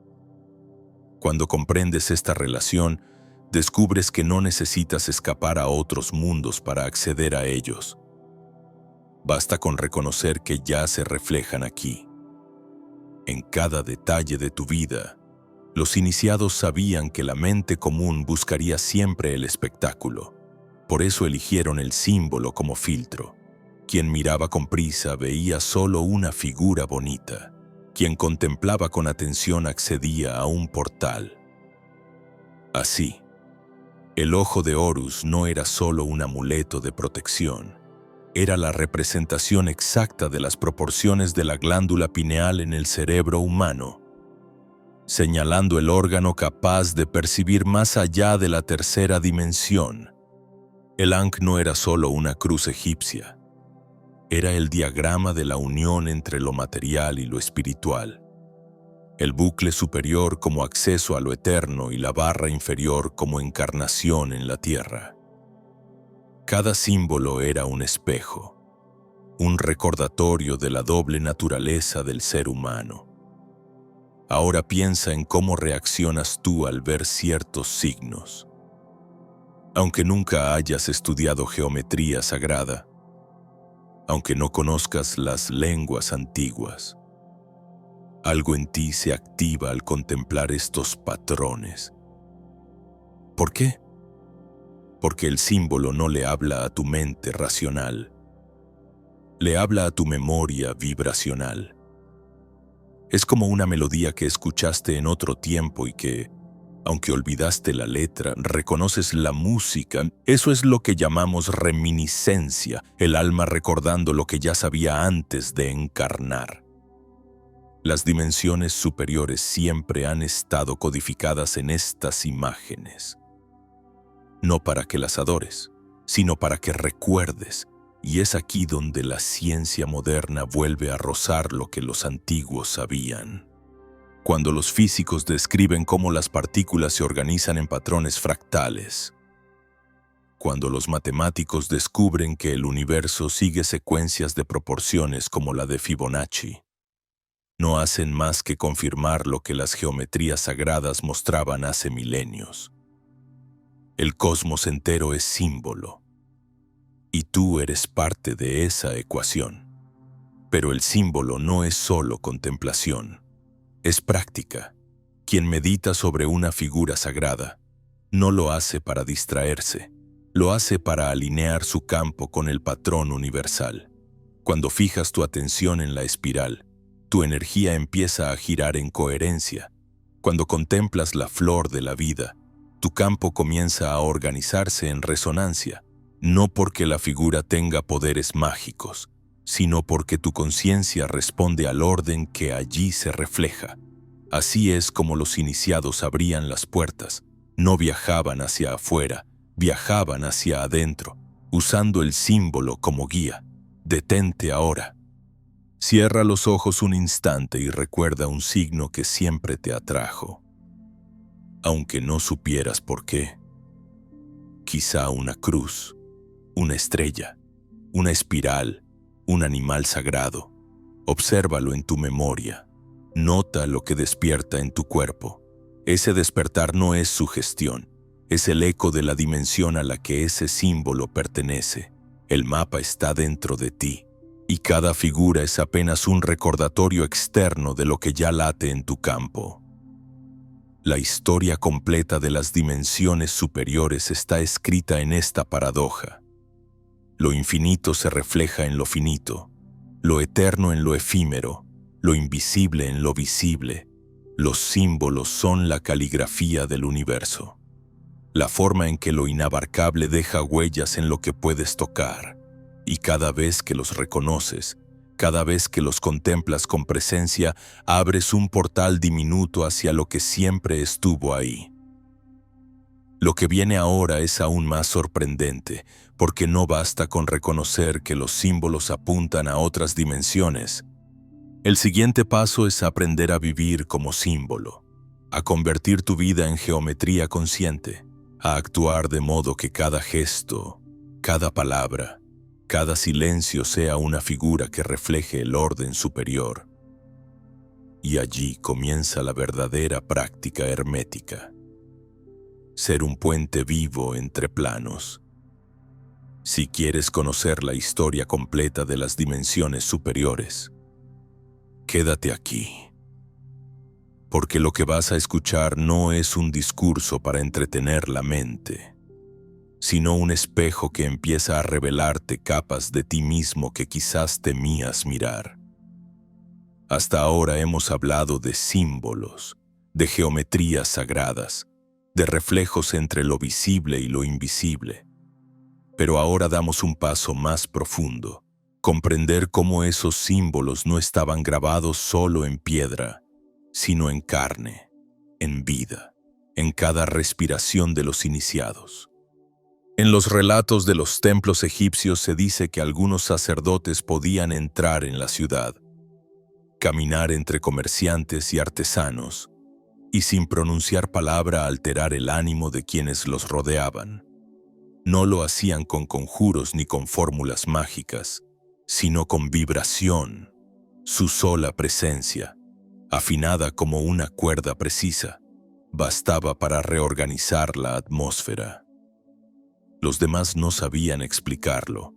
Cuando comprendes esta relación, descubres que no necesitas escapar a otros mundos para acceder a ellos. Basta con reconocer que ya se reflejan aquí. En cada detalle de tu vida, los iniciados sabían que la mente común buscaría siempre el espectáculo. Por eso eligieron el símbolo como filtro. Quien miraba con prisa veía solo una figura bonita. Quien contemplaba con atención accedía a un portal. Así, el ojo de Horus no era solo un amuleto de protección. Era la representación exacta de las proporciones de la glándula pineal en el cerebro humano, señalando el órgano capaz de percibir más allá de la tercera dimensión. El Ankh no era solo una cruz egipcia, era el diagrama de la unión entre lo material y lo espiritual. El bucle superior como acceso a lo eterno y la barra inferior como encarnación en la tierra. Cada símbolo era un espejo, un recordatorio de la doble naturaleza del ser humano. Ahora piensa en cómo reaccionas tú al ver ciertos signos. Aunque nunca hayas estudiado geometría sagrada, aunque no conozcas las lenguas antiguas, algo en ti se activa al contemplar estos patrones. ¿Por qué? Porque el símbolo no le habla a tu mente racional, le habla a tu memoria vibracional. Es como una melodía que escuchaste en otro tiempo y que, aunque olvidaste la letra, reconoces la música. Eso es lo que llamamos reminiscencia, el alma recordando lo que ya sabía antes de encarnar. Las dimensiones superiores siempre han estado codificadas en estas imágenes. No para que las adores, sino para que recuerdes, y es aquí donde la ciencia moderna vuelve a rozar lo que los antiguos sabían. Cuando los físicos describen cómo las partículas se organizan en patrones fractales, cuando los matemáticos descubren que el universo sigue secuencias de proporciones como la de Fibonacci, no hacen más que confirmar lo que las geometrías sagradas mostraban hace milenios. El cosmos entero es símbolo, y tú eres parte de esa ecuación. Pero el símbolo no es solo contemplación, es práctica. Quien medita sobre una figura sagrada no lo hace para distraerse, lo hace para alinear su campo con el patrón universal. Cuando fijas tu atención en la espiral, tu energía empieza a girar en coherencia. Cuando contemplas la flor de la vida, tu campo comienza a organizarse en resonancia, no porque la figura tenga poderes mágicos, sino porque tu conciencia responde al orden que allí se refleja. Así es como los iniciados abrían las puertas, no viajaban hacia afuera, viajaban hacia adentro, usando el símbolo como guía. Detente ahora. Cierra los ojos un instante y recuerda un signo que siempre te atrajo, aunque no supieras por qué. Quizá una cruz, una estrella, una espiral, un animal sagrado. Obsérvalo en tu memoria. Nota lo que despierta en tu cuerpo. Ese despertar no es sugestión, es el eco de la dimensión a la que ese símbolo pertenece. El mapa está dentro de ti, y cada figura es apenas un recordatorio externo de lo que ya late en tu campo. La historia completa de las dimensiones superiores está escrita en esta paradoja. Lo infinito se refleja en lo finito, lo eterno en lo efímero, lo invisible en lo visible. Los símbolos son la caligrafía del universo, la forma en que lo inabarcable deja huellas en lo que puedes tocar, y cada vez que los reconoces, cada vez que los contemplas con presencia, abres un portal diminuto hacia lo que siempre estuvo ahí. Lo que viene ahora es aún más sorprendente, porque no basta con reconocer que los símbolos apuntan a otras dimensiones. El siguiente paso es aprender a vivir como símbolo, a convertir tu vida en geometría consciente, a actuar de modo que cada gesto, cada palabra, cada silencio sea una figura que refleje el orden superior. Y allí comienza la verdadera práctica hermética. Ser un puente vivo entre planos. Si quieres conocer la historia completa de las dimensiones superiores, quédate aquí. Porque lo que vas a escuchar no es un discurso para entretener la mente, sino un espejo que empieza a revelarte capas de ti mismo que quizás temías mirar. Hasta ahora hemos hablado de símbolos, de geometrías sagradas, de reflejos entre lo visible y lo invisible. Pero ahora damos un paso más profundo. Comprender cómo esos símbolos no estaban grabados solo en piedra, sino en carne, en vida, en cada respiración de los iniciados. En los relatos de los templos egipcios se dice que algunos sacerdotes podían entrar en la ciudad, caminar entre comerciantes y artesanos, y sin pronunciar palabra alterar el ánimo de quienes los rodeaban. No lo hacían con conjuros ni con fórmulas mágicas, sino con vibración, su sola presencia, afinada como una cuerda precisa, bastaba para reorganizar la atmósfera. Los demás no sabían explicarlo,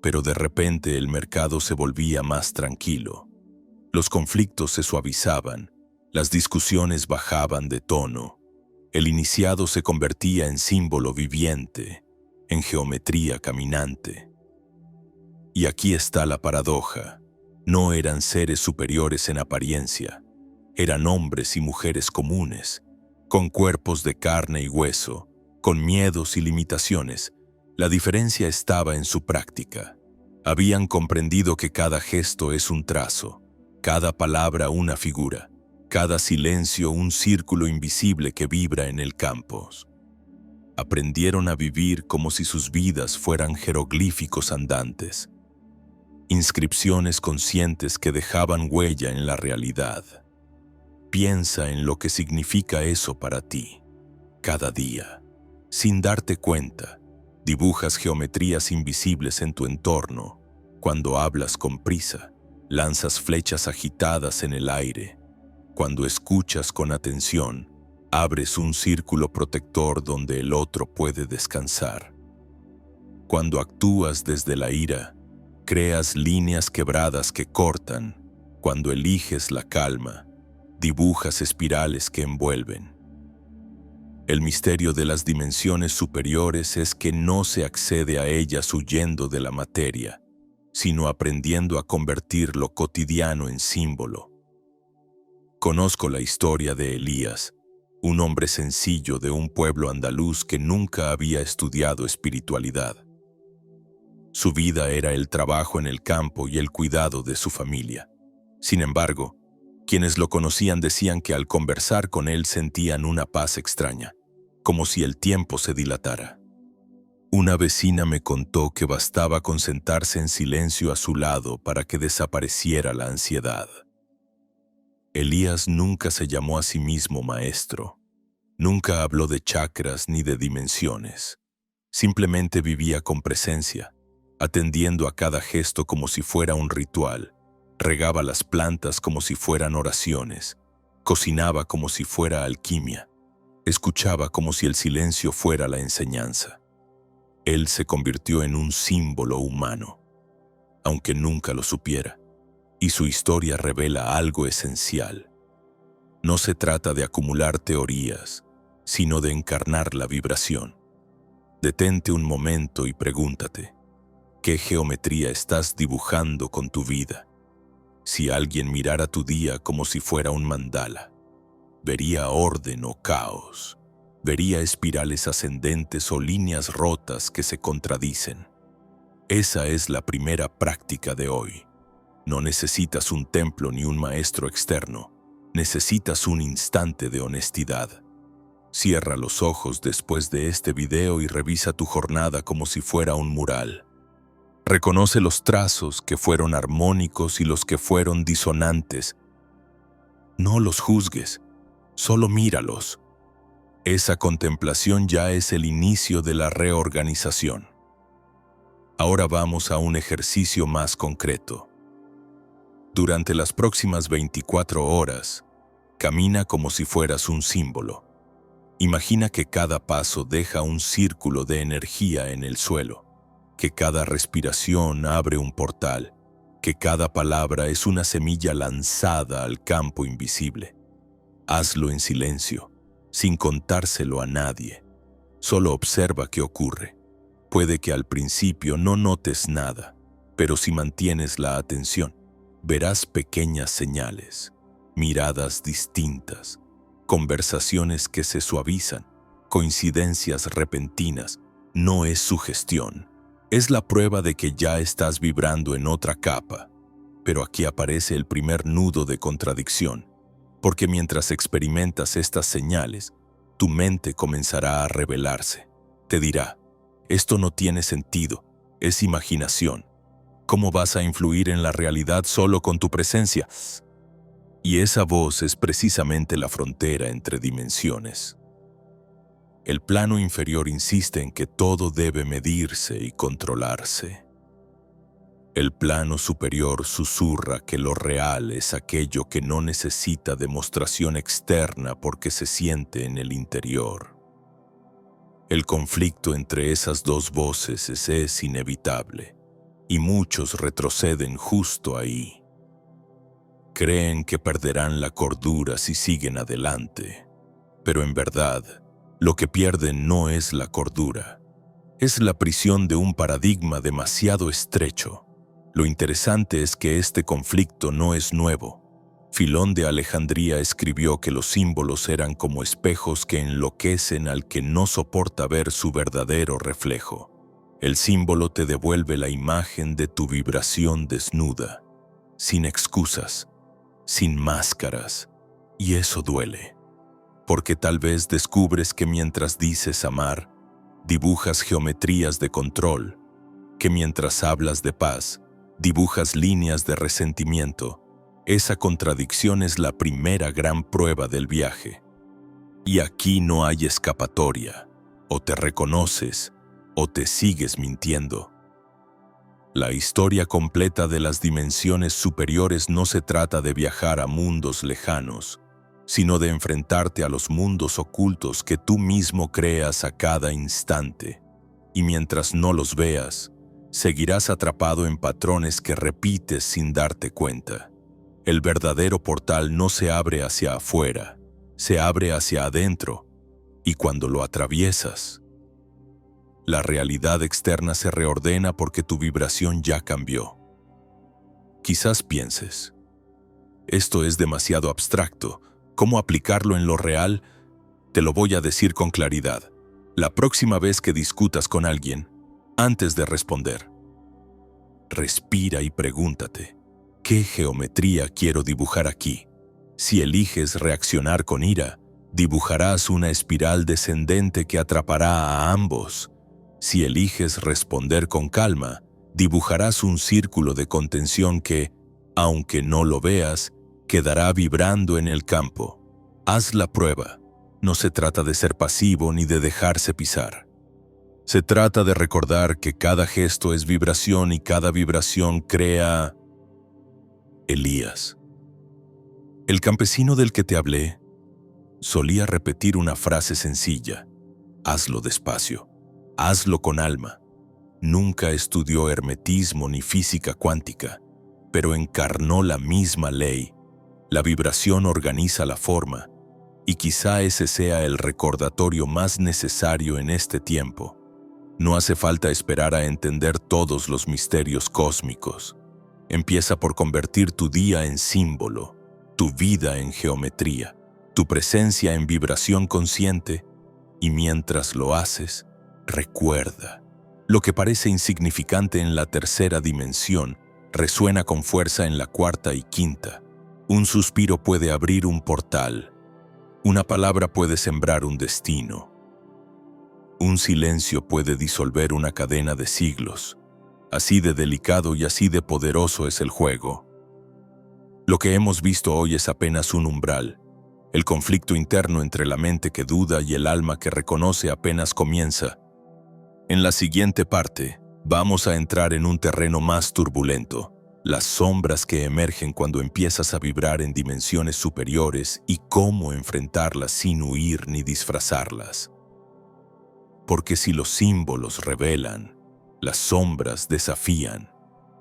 pero de repente el mercado se volvía más tranquilo. Los conflictos se suavizaban, las discusiones bajaban de tono, el iniciado se convertía en símbolo viviente, en geometría caminante. Y aquí está la paradoja. No eran seres superiores en apariencia, eran hombres y mujeres comunes, con cuerpos de carne y hueso, con miedos y limitaciones. La diferencia estaba en su práctica. Habían comprendido que cada gesto es un trazo, cada palabra una figura, cada silencio un círculo invisible que vibra en el campo. Aprendieron a vivir como si sus vidas fueran jeroglíficos andantes, inscripciones conscientes que dejaban huella en la realidad. Piensa en lo que significa eso para ti. Cada día, sin darte cuenta, dibujas geometrías invisibles en tu entorno. Cuando hablas con prisa, lanzas flechas agitadas en el aire. Cuando escuchas con atención, abres un círculo protector donde el otro puede descansar. Cuando actúas desde la ira, creas líneas quebradas que cortan. Cuando eliges la calma, dibujas espirales que envuelven. El misterio de las dimensiones superiores es que no se accede a ellas huyendo de la materia, sino aprendiendo a convertir lo cotidiano en símbolo. Conozco la historia de Elías, un hombre sencillo de un pueblo andaluz que nunca había estudiado espiritualidad. Su vida era el trabajo en el campo y el cuidado de su familia. Sin embargo, quienes lo conocían decían que al conversar con él sentían una paz extraña, como si el tiempo se dilatara. Una vecina me contó que bastaba con sentarse en silencio a su lado para que desapareciera la ansiedad. Elías nunca se llamó a sí mismo maestro. Nunca habló de chakras ni de dimensiones. Simplemente vivía con presencia, atendiendo a cada gesto como si fuera un ritual. Regaba las plantas como si fueran oraciones. Cocinaba como si fuera alquimia. Escuchaba como si el silencio fuera la enseñanza. Él se convirtió en un símbolo humano, aunque nunca lo supiera, y su historia revela algo esencial. No se trata de acumular teorías, sino de encarnar la vibración. Detente un momento y pregúntate, ¿qué geometría estás dibujando con tu vida? Si alguien mirara tu día como si fuera un mandala, vería orden o caos, vería espirales ascendentes o líneas rotas que se contradicen. Esa es la primera práctica de hoy. No necesitas un templo ni un maestro externo, necesitas un instante de honestidad. Cierra los ojos después de este video y revisa tu jornada como si fuera un mural. Reconoce los trazos que fueron armónicos y los que fueron disonantes. No los juzgues, solo míralos. Esa contemplación ya es el inicio de la reorganización. Ahora vamos a un ejercicio más concreto. Durante las próximas 24 horas, camina como si fueras un símbolo. Imagina que cada paso deja un círculo de energía en el suelo, que cada respiración abre un portal, que cada palabra es una semilla lanzada al campo invisible. Hazlo en silencio, sin contárselo a nadie. Solo observa qué ocurre. Puede que al principio no notes nada, pero si mantienes la atención, verás pequeñas señales, miradas distintas, conversaciones que se suavizan, coincidencias repentinas. No es sugestión, Es la prueba de que ya estás vibrando en otra capa. Pero aquí aparece el primer nudo de contradicción, porque mientras experimentas estas señales, tu mente comenzará a rebelarse. Te dirá, esto no tiene sentido, es imaginación. ¿Cómo vas a influir en la realidad solo con tu presencia? Y esa voz es precisamente la frontera entre dimensiones. El plano inferior insiste en que todo debe medirse y controlarse. El plano superior susurra que lo real es aquello que no necesita demostración externa porque se siente en el interior. El conflicto entre esas dos voces es inevitable, y muchos retroceden justo ahí. Creen que perderán la cordura si siguen adelante, pero en verdad, lo que pierden no es la cordura, es la prisión de un paradigma demasiado estrecho. Lo interesante es que este conflicto no es nuevo. Filón de Alejandría escribió que los símbolos eran como espejos que enloquecen al que no soporta ver su verdadero reflejo. El símbolo te devuelve la imagen de tu vibración desnuda, sin excusas, sin máscaras, y eso duele. Porque tal vez descubres que mientras dices amar, dibujas geometrías de control, que mientras hablas de paz, dibujas líneas de resentimiento. Esa contradicción es la primera gran prueba del viaje. Y aquí no hay escapatoria. O te reconoces, o te sigues mintiendo. La historia completa de las dimensiones superiores no se trata de viajar a mundos lejanos, sino de enfrentarte a los mundos ocultos que tú mismo creas a cada instante. Y mientras no los veas, seguirás atrapado en patrones que repites sin darte cuenta. El verdadero portal no se abre hacia afuera, se abre hacia adentro, y cuando lo atraviesas, la realidad externa se reordena porque tu vibración ya cambió. Quizás pienses, esto es demasiado abstracto, ¿cómo aplicarlo en lo real? Te lo voy a decir con claridad. La próxima vez que discutas con alguien, antes de responder, respira y pregúntate, ¿qué geometría quiero dibujar aquí? Si eliges reaccionar con ira, dibujarás una espiral descendente que atrapará a ambos. Si eliges responder con calma, dibujarás un círculo de contención que, aunque no lo veas, quedará vibrando en el campo. Haz la prueba. No se trata de ser pasivo ni de dejarse pisar. Se trata de recordar que cada gesto es vibración y cada vibración crea... Elías. El campesino del que te hablé solía repetir una frase sencilla: hazlo despacio, hazlo con alma. Nunca estudió hermetismo ni física cuántica, pero encarnó la misma ley. La vibración organiza la forma, y quizá ese sea el recordatorio más necesario en este tiempo. No hace falta esperar a entender todos los misterios cósmicos. Empieza por convertir tu día en símbolo, tu vida en geometría, tu presencia en vibración consciente, y mientras lo haces, recuerda. Lo que parece insignificante en la tercera dimensión resuena con fuerza en la cuarta y quinta. Un suspiro puede abrir un portal. Una palabra puede sembrar un destino. Un silencio puede disolver una cadena de siglos. Así de delicado y así de poderoso es el juego. Lo que hemos visto hoy es apenas un umbral. El conflicto interno entre la mente que duda y el alma que reconoce apenas comienza. En la siguiente parte, vamos a entrar en un terreno más turbulento, las sombras que emergen cuando empiezas a vibrar en dimensiones superiores y cómo enfrentarlas sin huir ni disfrazarlas. Porque si los símbolos revelan, las sombras desafían,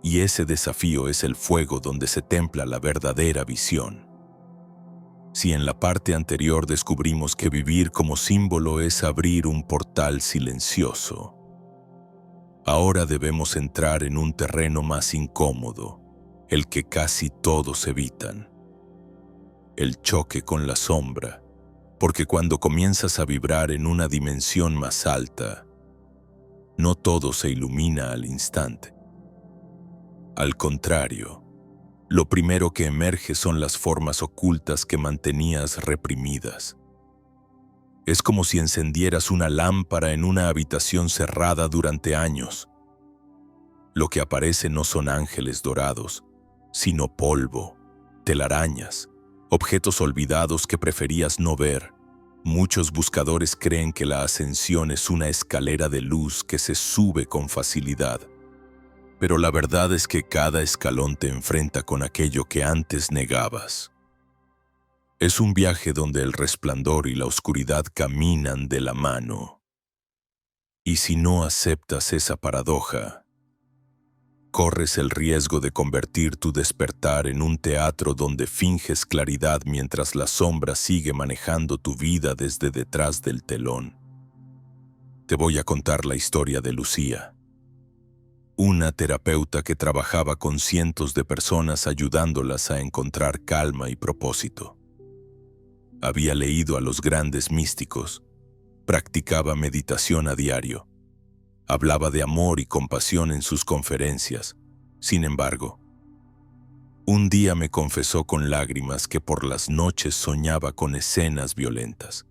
y ese desafío es el fuego donde se templa la verdadera visión. Si en la parte anterior descubrimos que vivir como símbolo es abrir un portal silencioso, ahora debemos entrar en un terreno más incómodo, el que casi todos evitan. El choque con la sombra, porque cuando comienzas a vibrar en una dimensión más alta, No todo se ilumina al instante. Al contrario, lo primero que emerge son las formas ocultas que mantenías reprimidas. Es como si encendieras una lámpara en una habitación cerrada durante años. Lo que aparece no son ángeles dorados, sino polvo, telarañas, objetos olvidados que preferías no ver. Muchos buscadores creen que la ascensión es una escalera de luz que se sube con facilidad. Pero la verdad es que cada escalón te enfrenta con aquello que antes negabas. Es un viaje donde el resplandor y la oscuridad caminan de la mano. Y si no aceptas esa paradoja, corres el riesgo de convertir tu despertar en un teatro donde finges claridad mientras la sombra sigue manejando tu vida desde detrás del telón. Te voy a contar la historia de Lucía, una terapeuta que trabajaba con cientos de personas ayudándolas a encontrar calma y propósito. Había leído a los grandes místicos, practicaba meditación a diario, hablaba de amor y compasión en sus conferencias. Sin embargo, un día me confesó con lágrimas que por las noches soñaba con escenas violentas,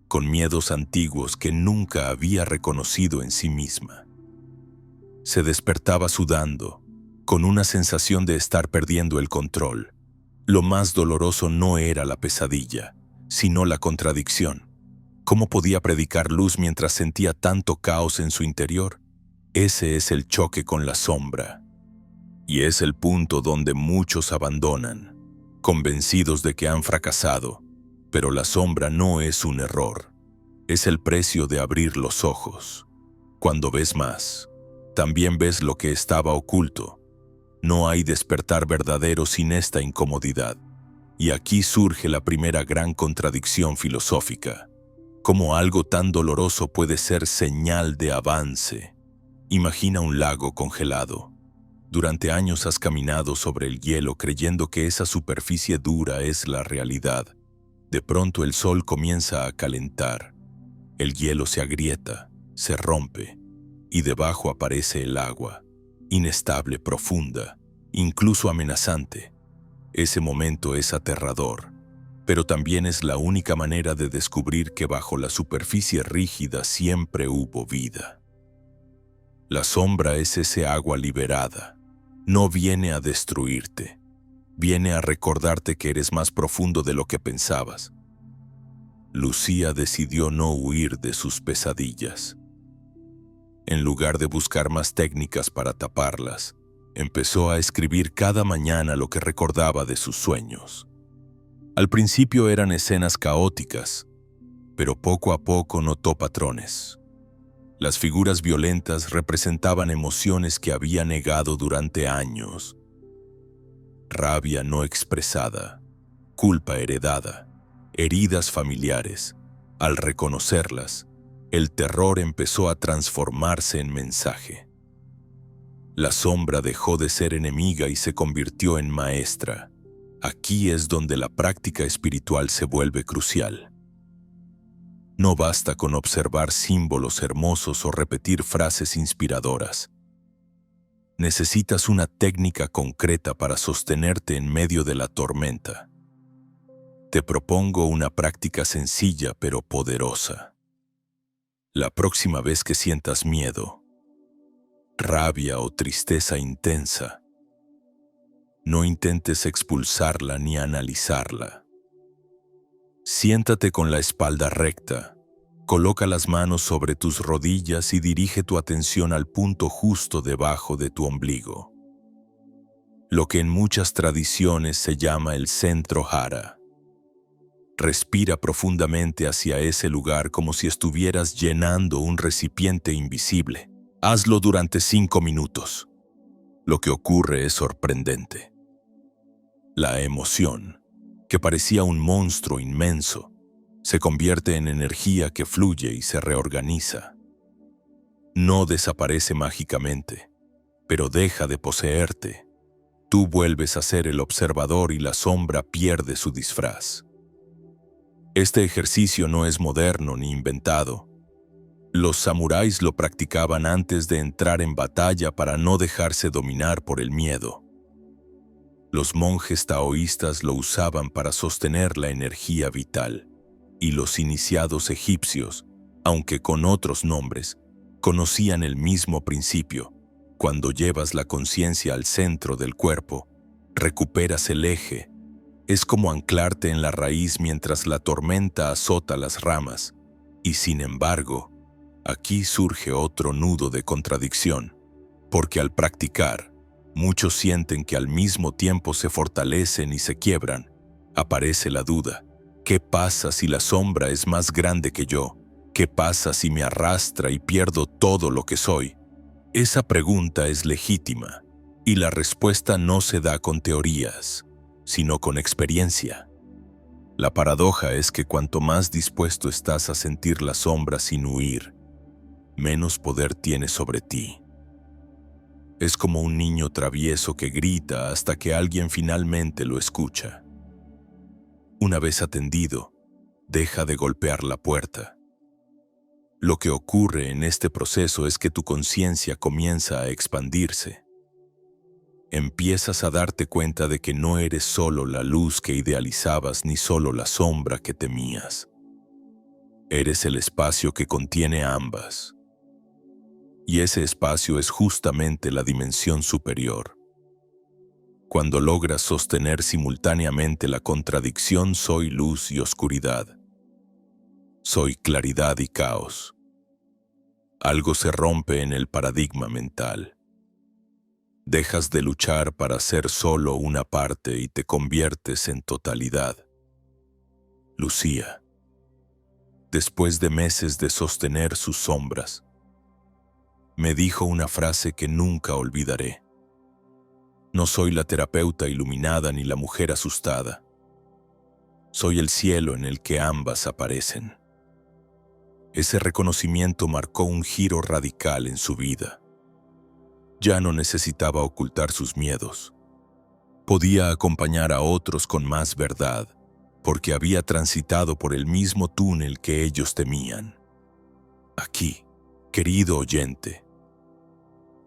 con miedos antiguos que nunca había reconocido en sí misma. Se despertaba sudando, con una sensación de estar perdiendo el control. Lo más doloroso no era la pesadilla, sino la contradicción. ¿Cómo podía predicar luz mientras sentía tanto caos en su interior? Ese es el choque con la sombra. Y es el punto donde muchos abandonan, convencidos de que han fracasado. Pero la sombra no es un error. Es el precio de abrir los ojos. Cuando ves más, también ves lo que estaba oculto. No hay despertar verdadero sin esta incomodidad. Y aquí surge la primera gran contradicción filosófica. ¿Cómo algo tan doloroso puede ser señal de avance? Imagina un lago congelado. Durante años has caminado sobre el hielo creyendo que esa superficie dura es la realidad. De pronto el sol comienza a calentar. El hielo se agrieta, se rompe, y debajo aparece el agua, inestable, profunda, incluso amenazante. Ese momento es aterrador, pero también es la única manera de descubrir que bajo la superficie rígida siempre hubo vida. La sombra es ese agua liberada. No viene a destruirte, viene a recordarte que eres más profundo de lo que pensabas. Lucía decidió no huir de sus pesadillas. En lugar de buscar más técnicas para taparlas, empezó a escribir cada mañana lo que recordaba de sus sueños. Al principio eran escenas caóticas, pero poco a poco notó patrones. Las figuras violentas representaban emociones que había negado durante años. Rabia no expresada, culpa heredada, heridas familiares. Al reconocerlas, el terror empezó a transformarse en mensaje. La sombra dejó de ser enemiga y se convirtió en maestra. Aquí es donde la práctica espiritual se vuelve crucial. No basta con observar símbolos hermosos o repetir frases inspiradoras. Necesitas una técnica concreta para sostenerte en medio de la tormenta. Te propongo una práctica sencilla pero poderosa. La próxima vez que sientas miedo, rabia o tristeza intensa, no intentes expulsarla ni analizarla. Siéntate con la espalda recta, coloca las manos sobre tus rodillas y dirige tu atención al punto justo debajo de tu ombligo, lo que en muchas tradiciones se llama el centro jara. Respira profundamente hacia ese lugar como si estuvieras llenando un recipiente invisible. Hazlo durante 5 minutos. Lo que ocurre es sorprendente. La emoción, que parecía un monstruo inmenso, se convierte en energía que fluye y se reorganiza. No desaparece mágicamente, pero deja de poseerte. Tú vuelves a ser el observador y la sombra pierde su disfraz. Este ejercicio no es moderno ni inventado. Los samuráis lo practicaban antes de entrar en batalla para no dejarse dominar por el miedo. Los monjes taoístas lo usaban para sostener la energía vital, y los iniciados egipcios, aunque con otros nombres, conocían el mismo principio. Cuando llevas la conciencia al centro del cuerpo, recuperas el eje. Es como anclarte en la raíz mientras la tormenta azota las ramas. Y sin embargo, aquí surge otro nudo de contradicción, porque al practicar, muchos sienten que al mismo tiempo se fortalecen y se quiebran. Aparece la duda. ¿Qué pasa si la sombra es más grande que yo? ¿Qué pasa si me arrastra y pierdo todo lo que soy? Esa pregunta es legítima, y la respuesta no se da con teorías, sino con experiencia. La paradoja es que cuanto más dispuesto estás a sentir la sombra sin huir, menos poder tiene sobre ti. Es como un niño travieso que grita hasta que alguien finalmente lo escucha. Una vez atendido, deja de golpear la puerta. Lo que ocurre en este proceso es que tu conciencia comienza a expandirse. Empiezas a darte cuenta de que no eres solo la luz que idealizabas ni solo la sombra que temías. Eres el espacio que contiene ambas. Y ese espacio es justamente la dimensión superior. Cuando logras sostener simultáneamente la contradicción soy luz y oscuridad, soy claridad y caos, algo se rompe en el paradigma mental. Dejas de luchar para ser solo una parte y te conviertes en totalidad. Lucía, después de meses de sostener sus sombras, me dijo una frase que nunca olvidaré. No soy la terapeuta iluminada ni la mujer asustada. Soy el cielo en el que ambas aparecen. Ese reconocimiento marcó un giro radical en su vida. Ya no necesitaba ocultar sus miedos. Podía acompañar a otros con más verdad, porque había transitado por el mismo túnel que ellos temían. Aquí, querido oyente,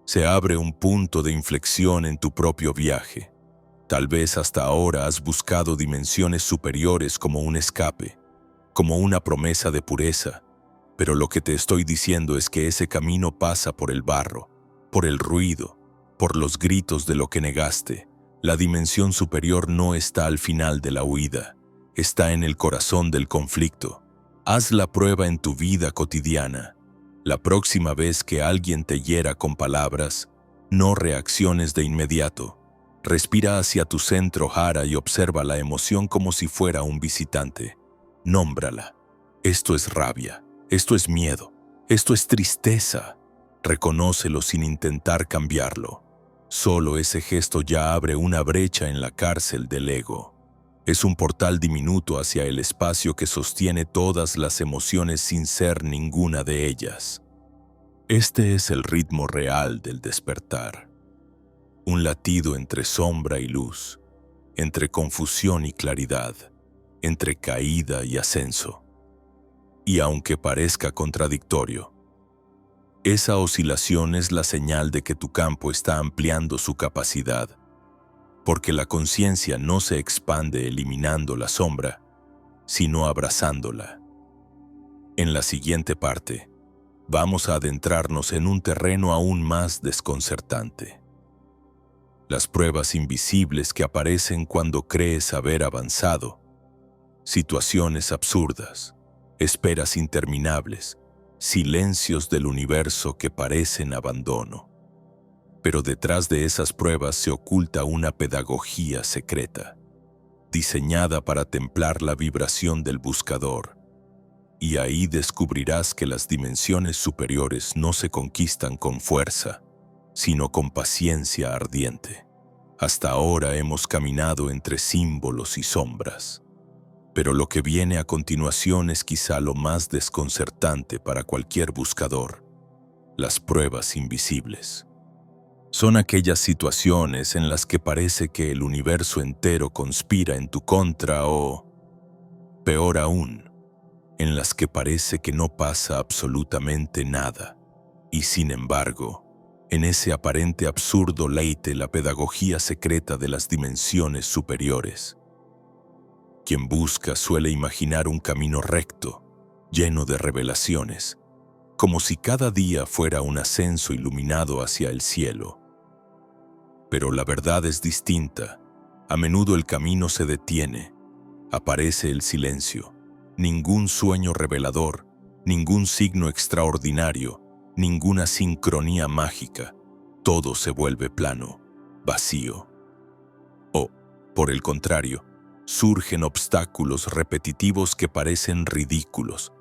se abre un punto de inflexión en tu propio viaje. Tal vez hasta ahora has buscado dimensiones superiores como un escape, como una promesa de pureza, pero lo que te estoy diciendo es que ese camino pasa por el barro, por el ruido, por los gritos de lo que negaste. La dimensión superior no está al final de la huida, está en el corazón del conflicto. Haz la prueba en tu vida cotidiana. La próxima vez que alguien te hiera con palabras, no reacciones de inmediato. Respira hacia tu centro jara y observa la emoción como si fuera un visitante. Nómbrala. Esto es rabia, esto es miedo, esto es tristeza. Reconócelo sin intentar cambiarlo. Solo ese gesto ya abre una brecha en la cárcel del ego. Es un portal diminuto hacia el espacio que sostiene todas las emociones sin ser ninguna de ellas. Este es el ritmo real del despertar. Un latido entre sombra y luz, entre confusión y claridad, entre caída y ascenso. Y aunque parezca contradictorio, esa oscilación es la señal de que tu campo está ampliando su capacidad, porque la conciencia no se expande eliminando la sombra, sino abrazándola. En la siguiente parte, vamos a adentrarnos en un terreno aún más desconcertante. Las pruebas invisibles que aparecen cuando crees haber avanzado, situaciones absurdas, esperas interminables, silencios del universo que parecen abandono. Pero detrás de esas pruebas se oculta una pedagogía secreta, diseñada para templar la vibración del buscador. Y ahí descubrirás que las dimensiones superiores no se conquistan con fuerza, sino con paciencia ardiente. Hasta ahora hemos caminado entre símbolos y sombras. Pero lo que viene a continuación es quizá lo más desconcertante para cualquier buscador: las pruebas invisibles. Son aquellas situaciones en las que parece que el universo entero conspira en tu contra o, peor aún, en las que parece que no pasa absolutamente nada. Y sin embargo, en ese aparente absurdo leite la pedagogía secreta de las dimensiones superiores. Quien busca suele imaginar un camino recto, lleno de revelaciones, como si cada día fuera un ascenso iluminado hacia el cielo. Pero la verdad es distinta. A menudo el camino se detiene, aparece el silencio, ningún sueño revelador, ningún signo extraordinario, ninguna sincronía mágica. Todo se vuelve plano, vacío. O, por el contrario, surgen obstáculos repetitivos que parecen ridículos.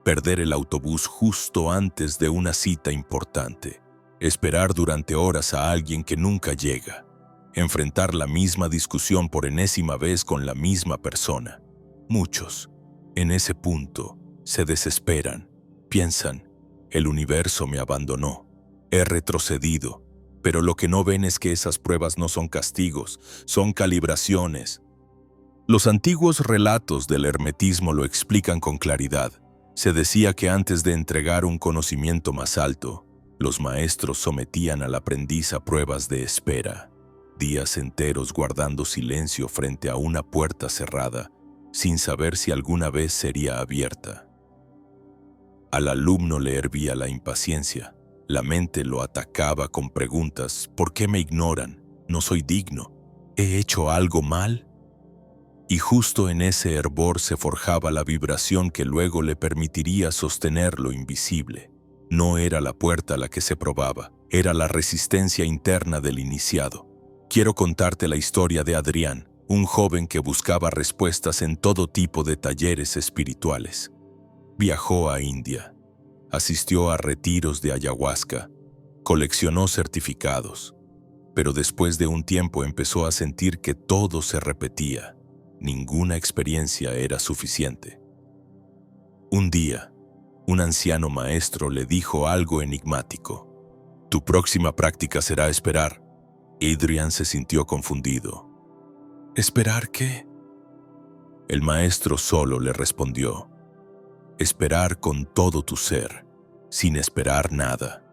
Perder el autobús justo antes de una cita importante. Esperar durante horas a alguien que nunca llega. Enfrentar la misma discusión por enésima vez con la misma persona. Muchos, en ese punto, se desesperan. Piensan, el universo me abandonó. He retrocedido. Pero lo que no ven es que esas pruebas no son castigos, son calibraciones. Los antiguos relatos del hermetismo lo explican con claridad. Se decía que antes de entregar un conocimiento más alto, los maestros sometían al aprendiz a pruebas de espera, días enteros guardando silencio frente a una puerta cerrada, sin saber si alguna vez sería abierta. Al alumno le hervía la impaciencia. La mente lo atacaba con preguntas: ¿por qué me ignoran? ¿No soy digno? ¿He hecho algo mal? Y justo en ese hervor se forjaba la vibración que luego le permitiría sostener lo invisible. No era la puerta la que se probaba, era la resistencia interna del iniciado. Quiero contarte la historia de Adrián, un joven que buscaba respuestas en todo tipo de talleres espirituales. Viajó a India. Asistió a retiros de ayahuasca, coleccionó certificados, pero después de un tiempo empezó a sentir que todo se repetía. Ninguna experiencia era suficiente. Un día, un anciano maestro le dijo algo enigmático: «Tu próxima práctica será esperar». Adrián se sintió confundido. ¿Esperar qué? El maestro solo le respondió: esperar con todo tu ser, sin esperar nada,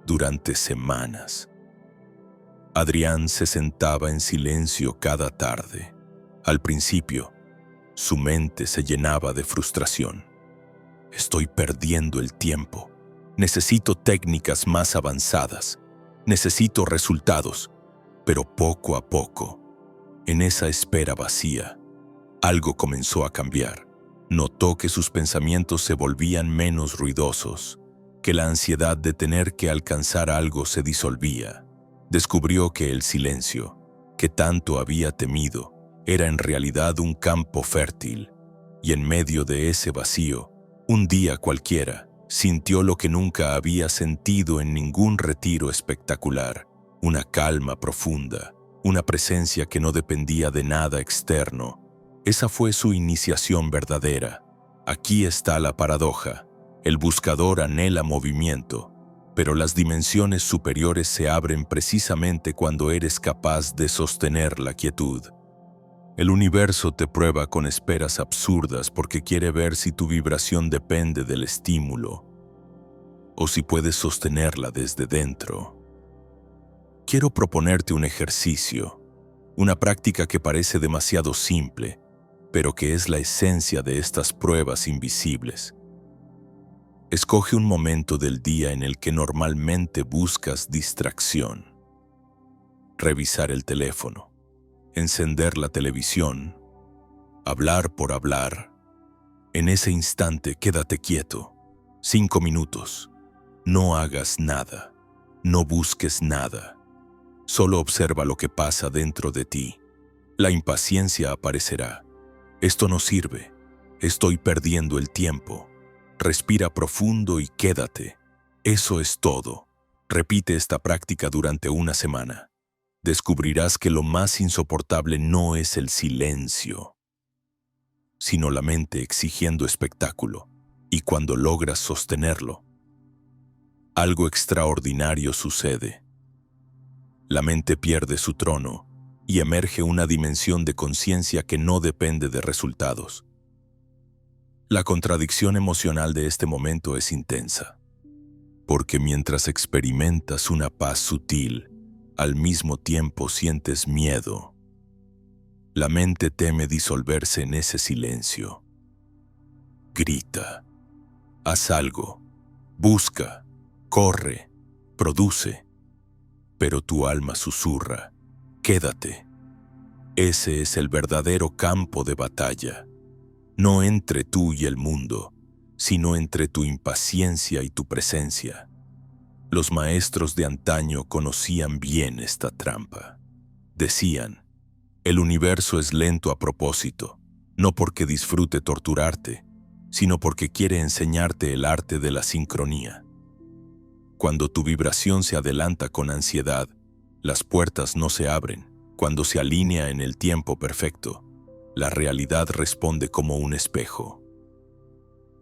durante semanas. Adrián se sentaba en silencio cada tarde. Al principio, su mente se llenaba de frustración. Estoy perdiendo el tiempo. Necesito técnicas más avanzadas. Necesito resultados. Pero poco a poco, en esa espera vacía, algo comenzó a cambiar. Notó que sus pensamientos se volvían menos ruidosos, que la ansiedad de tener que alcanzar algo se disolvía. Descubrió que el silencio, que tanto había temido, era en realidad un campo fértil, y en medio de ese vacío, un día cualquiera, sintió lo que nunca había sentido en ningún retiro espectacular: una calma profunda, una presencia que no dependía de nada externo. Esa fue su iniciación verdadera. Aquí está la paradoja. El buscador anhela movimiento, pero las dimensiones superiores se abren precisamente cuando eres capaz de sostener la quietud. El universo te prueba con esperas absurdas porque quiere ver si tu vibración depende del estímulo o si puedes sostenerla desde dentro. Quiero proponerte un ejercicio, una práctica que parece demasiado simple, pero que es la esencia de estas pruebas invisibles. Escoge un momento del día en el que normalmente buscas distracción. Revisar el teléfono, encender la televisión, hablar por hablar. En ese instante quédate quieto, 5 minutos. No hagas nada, no busques nada. Solo observa lo que pasa dentro de ti. La impaciencia aparecerá. Esto no sirve. Estoy perdiendo el tiempo. Respira profundo y quédate. Eso es todo. Repite esta práctica durante una semana. Descubrirás que lo más insoportable no es el silencio, sino la mente exigiendo espectáculo. Y cuando logras sostenerlo, algo extraordinario sucede. La mente pierde su trono y emerge una dimensión de conciencia que no depende de resultados. La contradicción emocional de este momento es intensa, porque mientras experimentas una paz sutil, al mismo tiempo sientes miedo. La mente teme disolverse en ese silencio. Grita, haz algo, busca, corre, produce, pero tu alma susurra, quédate. Ese es el verdadero campo de batalla, no entre tú y el mundo, sino entre tu impaciencia y tu presencia. Los maestros de antaño conocían bien esta trampa. Decían, el universo es lento a propósito, no porque disfrute torturarte, sino porque quiere enseñarte el arte de la sincronía. Cuando tu vibración se adelanta con ansiedad, las puertas no se abren. Cuando se alinea en el tiempo perfecto, la realidad responde como un espejo.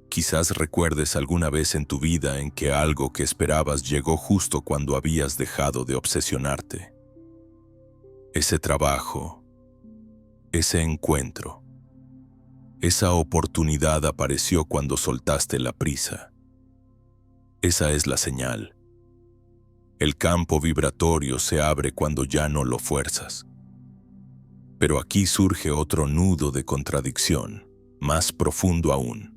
Quizás recuerdes alguna vez en tu vida en que algo que esperabas llegó justo cuando habías dejado de obsesionarte. Ese trabajo, ese encuentro, esa oportunidad apareció cuando soltaste la prisa. Esa es la señal. El campo vibratorio se abre cuando ya no lo fuerzas. Pero aquí surge otro nudo de contradicción, más profundo aún.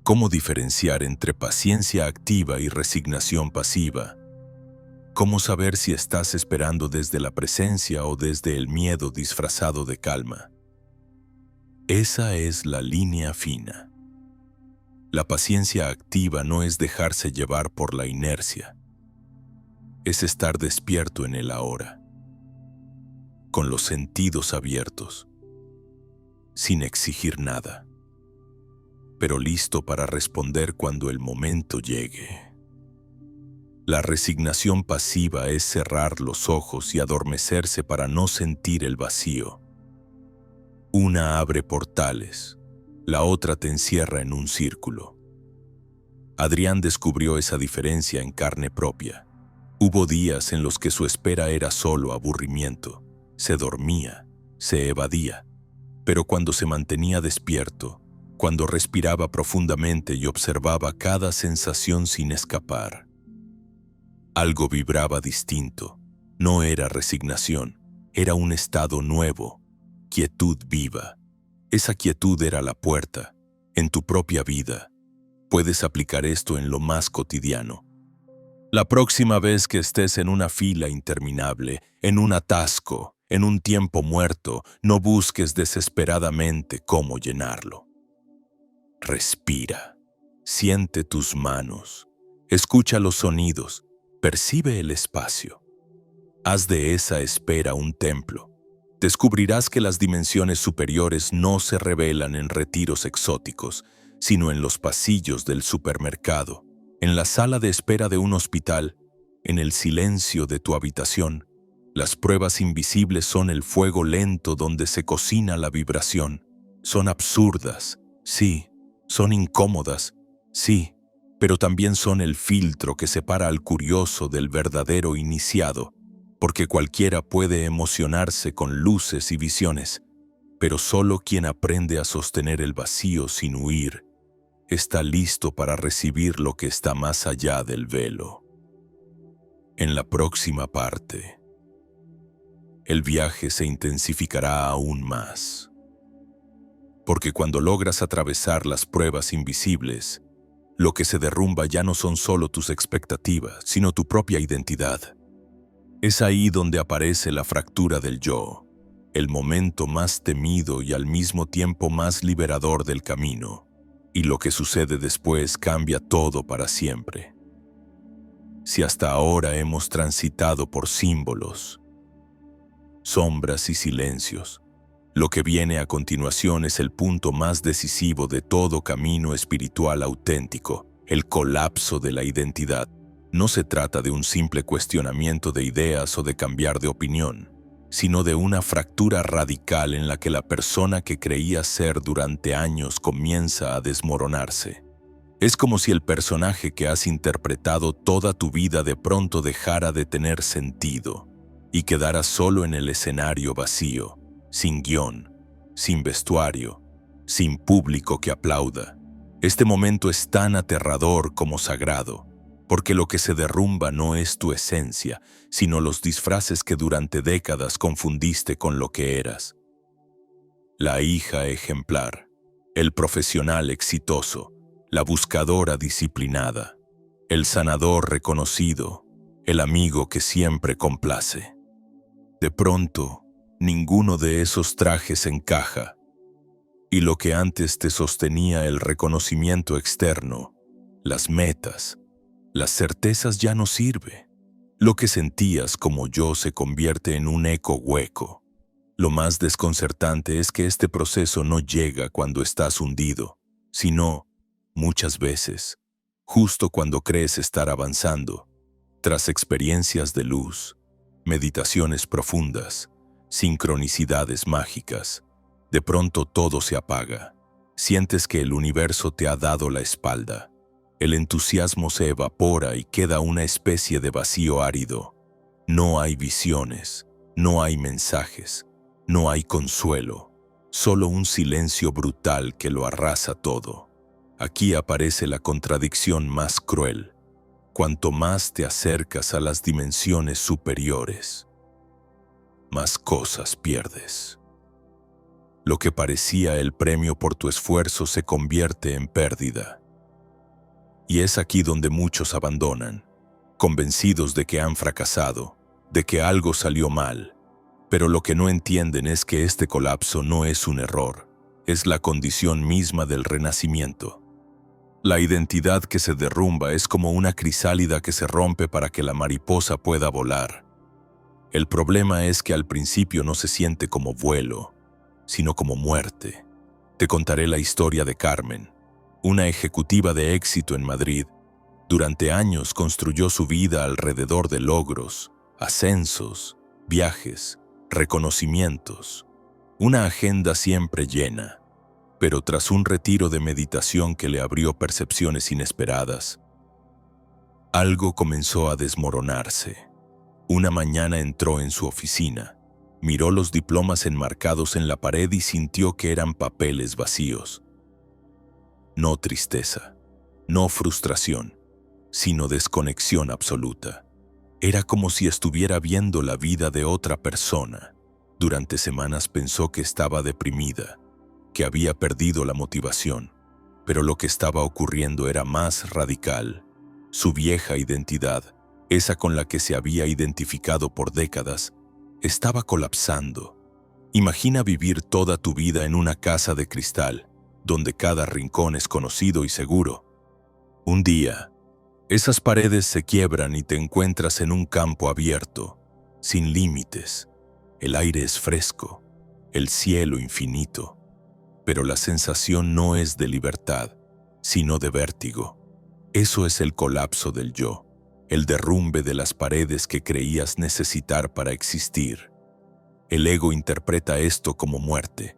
¿Cómo diferenciar entre paciencia activa y resignación pasiva? ¿Cómo saber si estás esperando desde la presencia o desde el miedo disfrazado de calma? Esa es la línea fina. La paciencia activa no es dejarse llevar por la inercia. Es estar despierto en el ahora, con los sentidos abiertos, sin exigir nada, pero listo para responder cuando el momento llegue. La resignación pasiva es cerrar los ojos y adormecerse para no sentir el vacío. Una abre portales, la otra te encierra en un círculo. Adrián descubrió esa diferencia en carne propia. Hubo días en los que su espera era solo aburrimiento. Se dormía, se evadía, pero cuando se mantenía despierto, cuando respiraba profundamente y observaba cada sensación sin escapar, algo vibraba distinto. No era resignación, era un estado nuevo, quietud viva. Esa quietud era la puerta, en tu propia vida. Puedes aplicar esto en lo más cotidiano. La próxima vez que estés en una fila interminable, en un atasco, en un tiempo muerto, no busques desesperadamente cómo llenarlo. Respira, siente tus manos, escucha los sonidos, percibe el espacio. Haz de esa espera un templo. Descubrirás que las dimensiones superiores no se revelan en retiros exóticos, sino en los pasillos del supermercado, en la sala de espera de un hospital, en el silencio de tu habitación. Las pruebas invisibles son el fuego lento donde se cocina la vibración. Son absurdas, sí. Son incómodas, sí. Pero también son el filtro que separa al curioso del verdadero iniciado, porque cualquiera puede emocionarse con luces y visiones, pero solo quien aprende a sostener el vacío sin huir está listo para recibir lo que está más allá del velo. En la próxima parte, el viaje se intensificará aún más, porque cuando logras atravesar las pruebas invisibles, lo que se derrumba ya no son solo tus expectativas, sino tu propia identidad. Es ahí donde aparece la fractura del yo, el momento más temido y al mismo tiempo más liberador del camino, y lo que sucede después cambia todo para siempre. Si hasta ahora hemos transitado por símbolos, sombras y silencios, lo que viene a continuación es el punto más decisivo de todo camino espiritual auténtico, el colapso de la identidad. No se trata de un simple cuestionamiento de ideas o de cambiar de opinión, sino de una fractura radical en la que la persona que creía ser durante años comienza a desmoronarse. Es como si el personaje que has interpretado toda tu vida de pronto dejara de tener sentido y quedara solo en el escenario vacío, sin guión, sin vestuario, sin público que aplauda. Este momento es tan aterrador como sagrado, porque lo que se derrumba no es tu esencia, sino los disfraces que durante décadas confundiste con lo que eras. La hija ejemplar, el profesional exitoso, la buscadora disciplinada, el sanador reconocido, el amigo que siempre complace. De pronto, ninguno de esos trajes encaja, y lo que antes te sostenía el reconocimiento externo, las metas, las certezas ya no sirve. Lo que sentías como yo se convierte en un eco hueco. Lo más desconcertante es que este proceso no llega cuando estás hundido, sino, muchas veces, justo cuando crees estar avanzando, tras experiencias de luz, meditaciones profundas, sincronicidades mágicas. De pronto todo se apaga. Sientes que el universo te ha dado la espalda. El entusiasmo se evapora y queda una especie de vacío árido. No hay visiones, no hay mensajes, no hay consuelo, solo un silencio brutal que lo arrasa todo. Aquí aparece la contradicción más cruel. Cuanto más te acercas a las dimensiones superiores, más cosas pierdes. Lo que parecía el premio por tu esfuerzo se convierte en pérdida. Y es aquí donde muchos abandonan, convencidos de que han fracasado, de que algo salió mal. Pero lo que no entienden es que este colapso no es un error, es la condición misma del renacimiento. La identidad que se derrumba es como una crisálida que se rompe para que la mariposa pueda volar. El problema es que al principio no se siente como vuelo, sino como muerte. Te contaré la historia de Carmen, una ejecutiva de éxito en Madrid. Durante años construyó su vida alrededor de logros, ascensos, viajes, reconocimientos, una agenda siempre llena. Pero tras un retiro de meditación que le abrió percepciones inesperadas, algo comenzó a desmoronarse. Una mañana entró en su oficina, miró los diplomas enmarcados en la pared y sintió que eran papeles vacíos. No tristeza, no frustración, sino desconexión absoluta. Era como si estuviera viendo la vida de otra persona. Durante semanas pensó que estaba deprimida, que había perdido la motivación, pero lo que estaba ocurriendo era más radical. Su vieja identidad, esa con la que se había identificado por décadas, estaba colapsando. Imagina vivir toda tu vida en una casa de cristal, donde cada rincón es conocido y seguro. Un día, esas paredes se quiebran y te encuentras en un campo abierto, sin límites. El aire es fresco, el cielo infinito. Pero la sensación no es de libertad, sino de vértigo. Eso es el colapso del yo, el derrumbe de las paredes que creías necesitar para existir. El ego interpreta esto como muerte,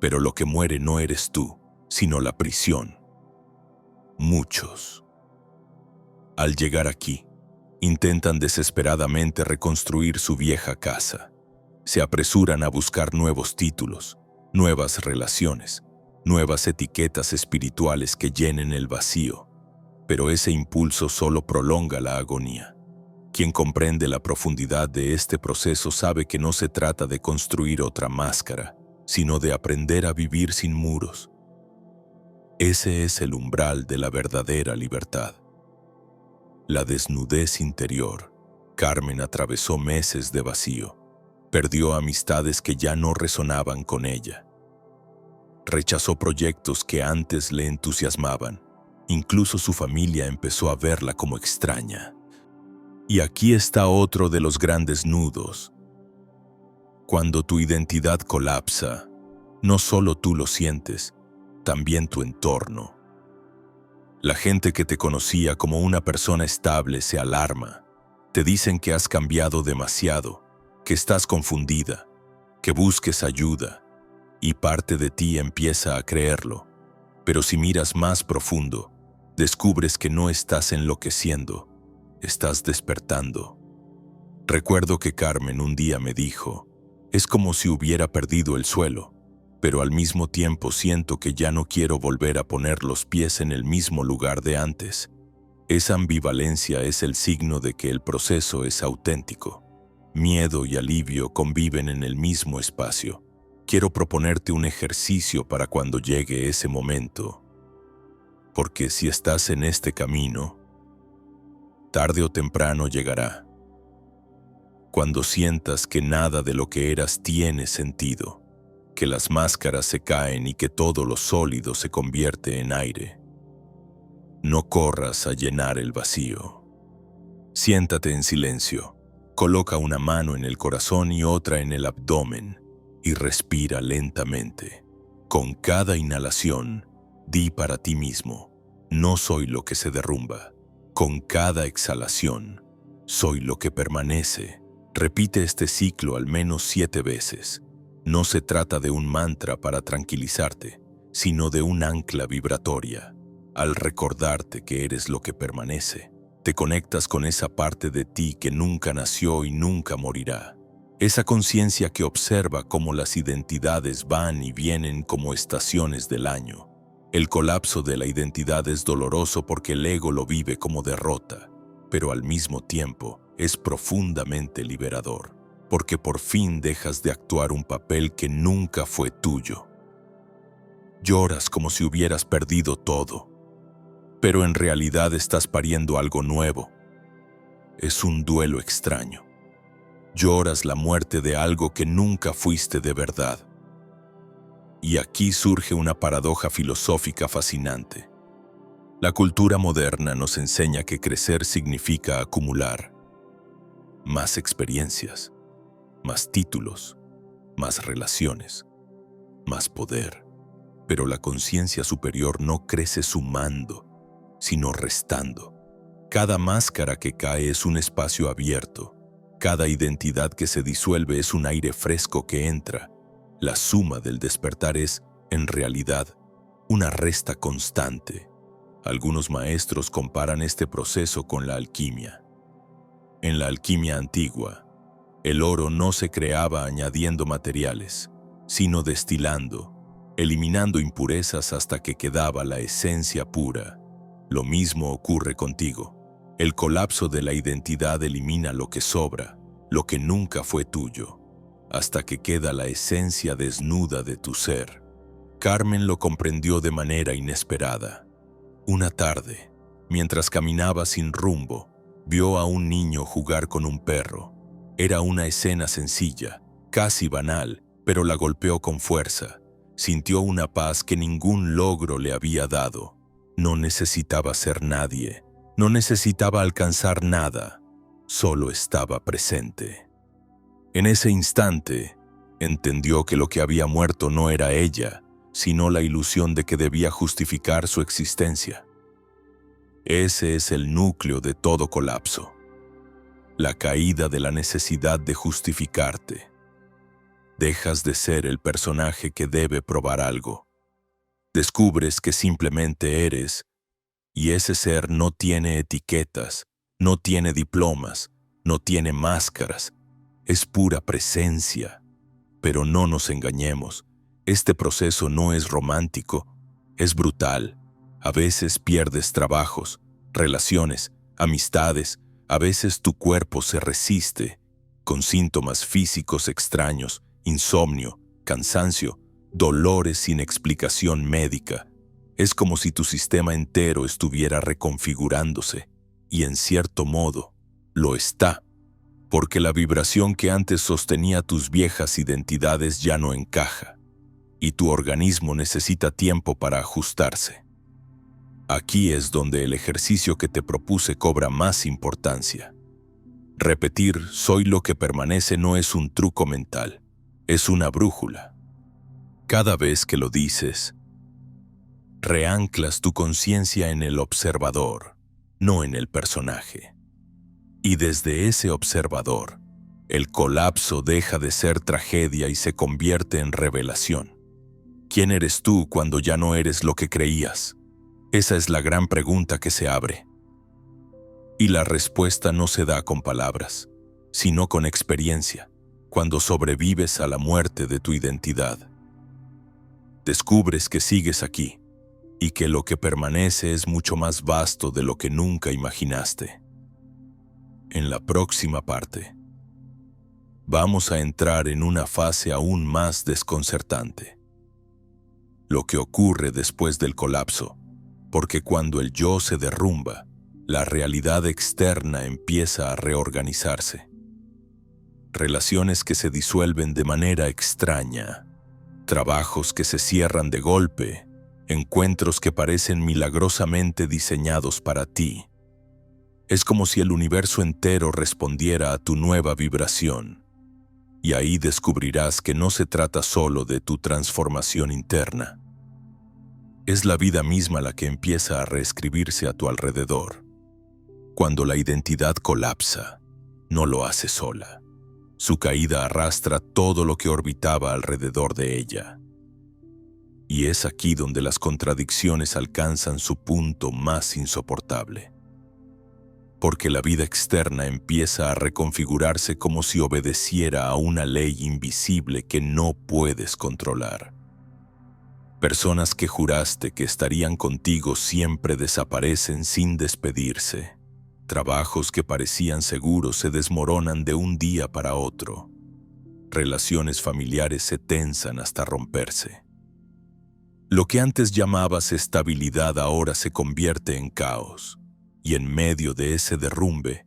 pero lo que muere no eres tú, sino la prisión. Muchos, al llegar aquí, intentan desesperadamente reconstruir su vieja casa. Se apresuran a buscar nuevos títulos, nuevas relaciones, nuevas etiquetas espirituales que llenen el vacío. Pero ese impulso solo prolonga la agonía. Quien comprende la profundidad de este proceso sabe que no se trata de construir otra máscara, sino de aprender a vivir sin muros. Ese es el umbral de la verdadera libertad. La desnudez interior. Carmen atravesó meses de vacío. Perdió amistades que ya no resonaban con ella. Rechazó proyectos que antes le entusiasmaban. Incluso su familia empezó a verla como extraña. Y aquí está otro de los grandes nudos. Cuando tu identidad colapsa, no solo tú lo sientes, también tu entorno. La gente que te conocía como una persona estable se alarma. Te dicen que has cambiado demasiado, que estás confundida, que busques ayuda, y parte de ti empieza a creerlo. Pero si miras más profundo, descubres que no estás enloqueciendo, estás despertando. Recuerdo que Carmen un día me dijo, es como si hubiera perdido el suelo. pero al mismo tiempo siento que ya no quiero volver a poner los pies en el mismo lugar de antes. Esa ambivalencia es el signo de que el proceso es auténtico. Miedo y alivio conviven en el mismo espacio. Quiero proponerte un ejercicio para cuando llegue ese momento, porque si estás en este camino, tarde o temprano llegará. Cuando sientas que nada de lo que eras tiene sentido, que las máscaras se caen y que todo lo sólido se convierte en aire. No corras a llenar el vacío. Siéntate en silencio, coloca una mano en el corazón y otra en el abdomen y respira lentamente. Con cada inhalación, di para ti mismo, no soy lo que se derrumba. Con cada exhalación, soy lo que permanece. Repite este ciclo al menos 7 veces. No se trata de un mantra para tranquilizarte, sino de un ancla vibratoria. Al recordarte que eres lo que permanece, te conectas con esa parte de ti que nunca nació y nunca morirá. Esa conciencia que observa cómo las identidades van y vienen como estaciones del año. El colapso de la identidad es doloroso porque el ego lo vive como derrota, pero al mismo tiempo es profundamente liberador, porque por fin dejas de actuar un papel que nunca fue tuyo. Lloras como si hubieras perdido todo, pero en realidad estás pariendo algo nuevo. Es un duelo extraño. Lloras la muerte de algo que nunca fuiste de verdad. Y aquí surge una paradoja filosófica fascinante. La cultura moderna nos enseña que crecer significa acumular más experiencias, más títulos, más relaciones, más poder. Pero la conciencia superior no crece sumando, sino restando. Cada máscara que cae es un espacio abierto. Cada identidad que se disuelve es un aire fresco que entra. La suma del despertar es, en realidad, una resta constante. Algunos maestros comparan este proceso con la alquimia. En la alquimia antigua, el oro no se creaba añadiendo materiales, sino destilando, eliminando impurezas hasta que quedaba la esencia pura. Lo mismo ocurre contigo. El colapso de la identidad elimina lo que sobra, lo que nunca fue tuyo, hasta que queda la esencia desnuda de tu ser. Carmen lo comprendió de manera inesperada. Una tarde, mientras caminaba sin rumbo, vio a un niño jugar con un perro. Era una escena sencilla, casi banal, pero la golpeó con fuerza. Sintió una paz que ningún logro le había dado. No necesitaba ser nadie, no necesitaba alcanzar nada, solo estaba presente. En ese instante, entendió que lo que había muerto no era ella, sino la ilusión de que debía justificar su existencia. Ese es el núcleo de todo colapso. La caída de la necesidad de justificarte. Dejas de ser el personaje que debe probar algo. Descubres que simplemente eres, y ese ser no tiene etiquetas, no tiene diplomas, no tiene máscaras, es pura presencia. Pero no nos engañemos, este proceso no es romántico, es brutal. A veces pierdes trabajos, relaciones, amistades, a veces tu cuerpo se resiste, con síntomas físicos extraños, insomnio, cansancio, dolores sin explicación médica. Es como si tu sistema entero estuviera reconfigurándose, y en cierto modo, lo está, porque la vibración que antes sostenía tus viejas identidades ya no encaja, y tu organismo necesita tiempo para ajustarse. Aquí es donde el ejercicio que te propuse cobra más importancia. Repetir "soy lo que permanece" no es un truco mental, es una brújula. Cada vez que lo dices, reanclas tu conciencia en el observador, no en el personaje. Y desde ese observador, el colapso deja de ser tragedia y se convierte en revelación. ¿Quién eres tú cuando ya no eres lo que creías? Esa es la gran pregunta que se abre. Y la respuesta no se da con palabras, sino con experiencia, cuando sobrevives a la muerte de tu identidad. Descubres que sigues aquí y que lo que permanece es mucho más vasto de lo que nunca imaginaste. En la próxima parte, vamos a entrar en una fase aún más desconcertante. Lo que ocurre después del colapso, porque cuando el yo se derrumba, la realidad externa empieza a reorganizarse. Relaciones que se disuelven de manera extraña, trabajos que se cierran de golpe, encuentros que parecen milagrosamente diseñados para ti. Es como si el universo entero respondiera a tu nueva vibración. Y ahí descubrirás que no se trata solo de tu transformación interna. Es la vida misma la que empieza a reescribirse a tu alrededor. Cuando la identidad colapsa, no lo hace sola. Su caída arrastra todo lo que orbitaba alrededor de ella. Y es aquí donde las contradicciones alcanzan su punto más insoportable. Porque la vida externa empieza a reconfigurarse como si obedeciera a una ley invisible que no puedes controlar. Personas que juraste que estarían contigo siempre desaparecen sin despedirse. Trabajos que parecían seguros se desmoronan de un día para otro. Relaciones familiares se tensan hasta romperse. Lo que antes llamabas estabilidad ahora se convierte en caos. Y en medio de ese derrumbe,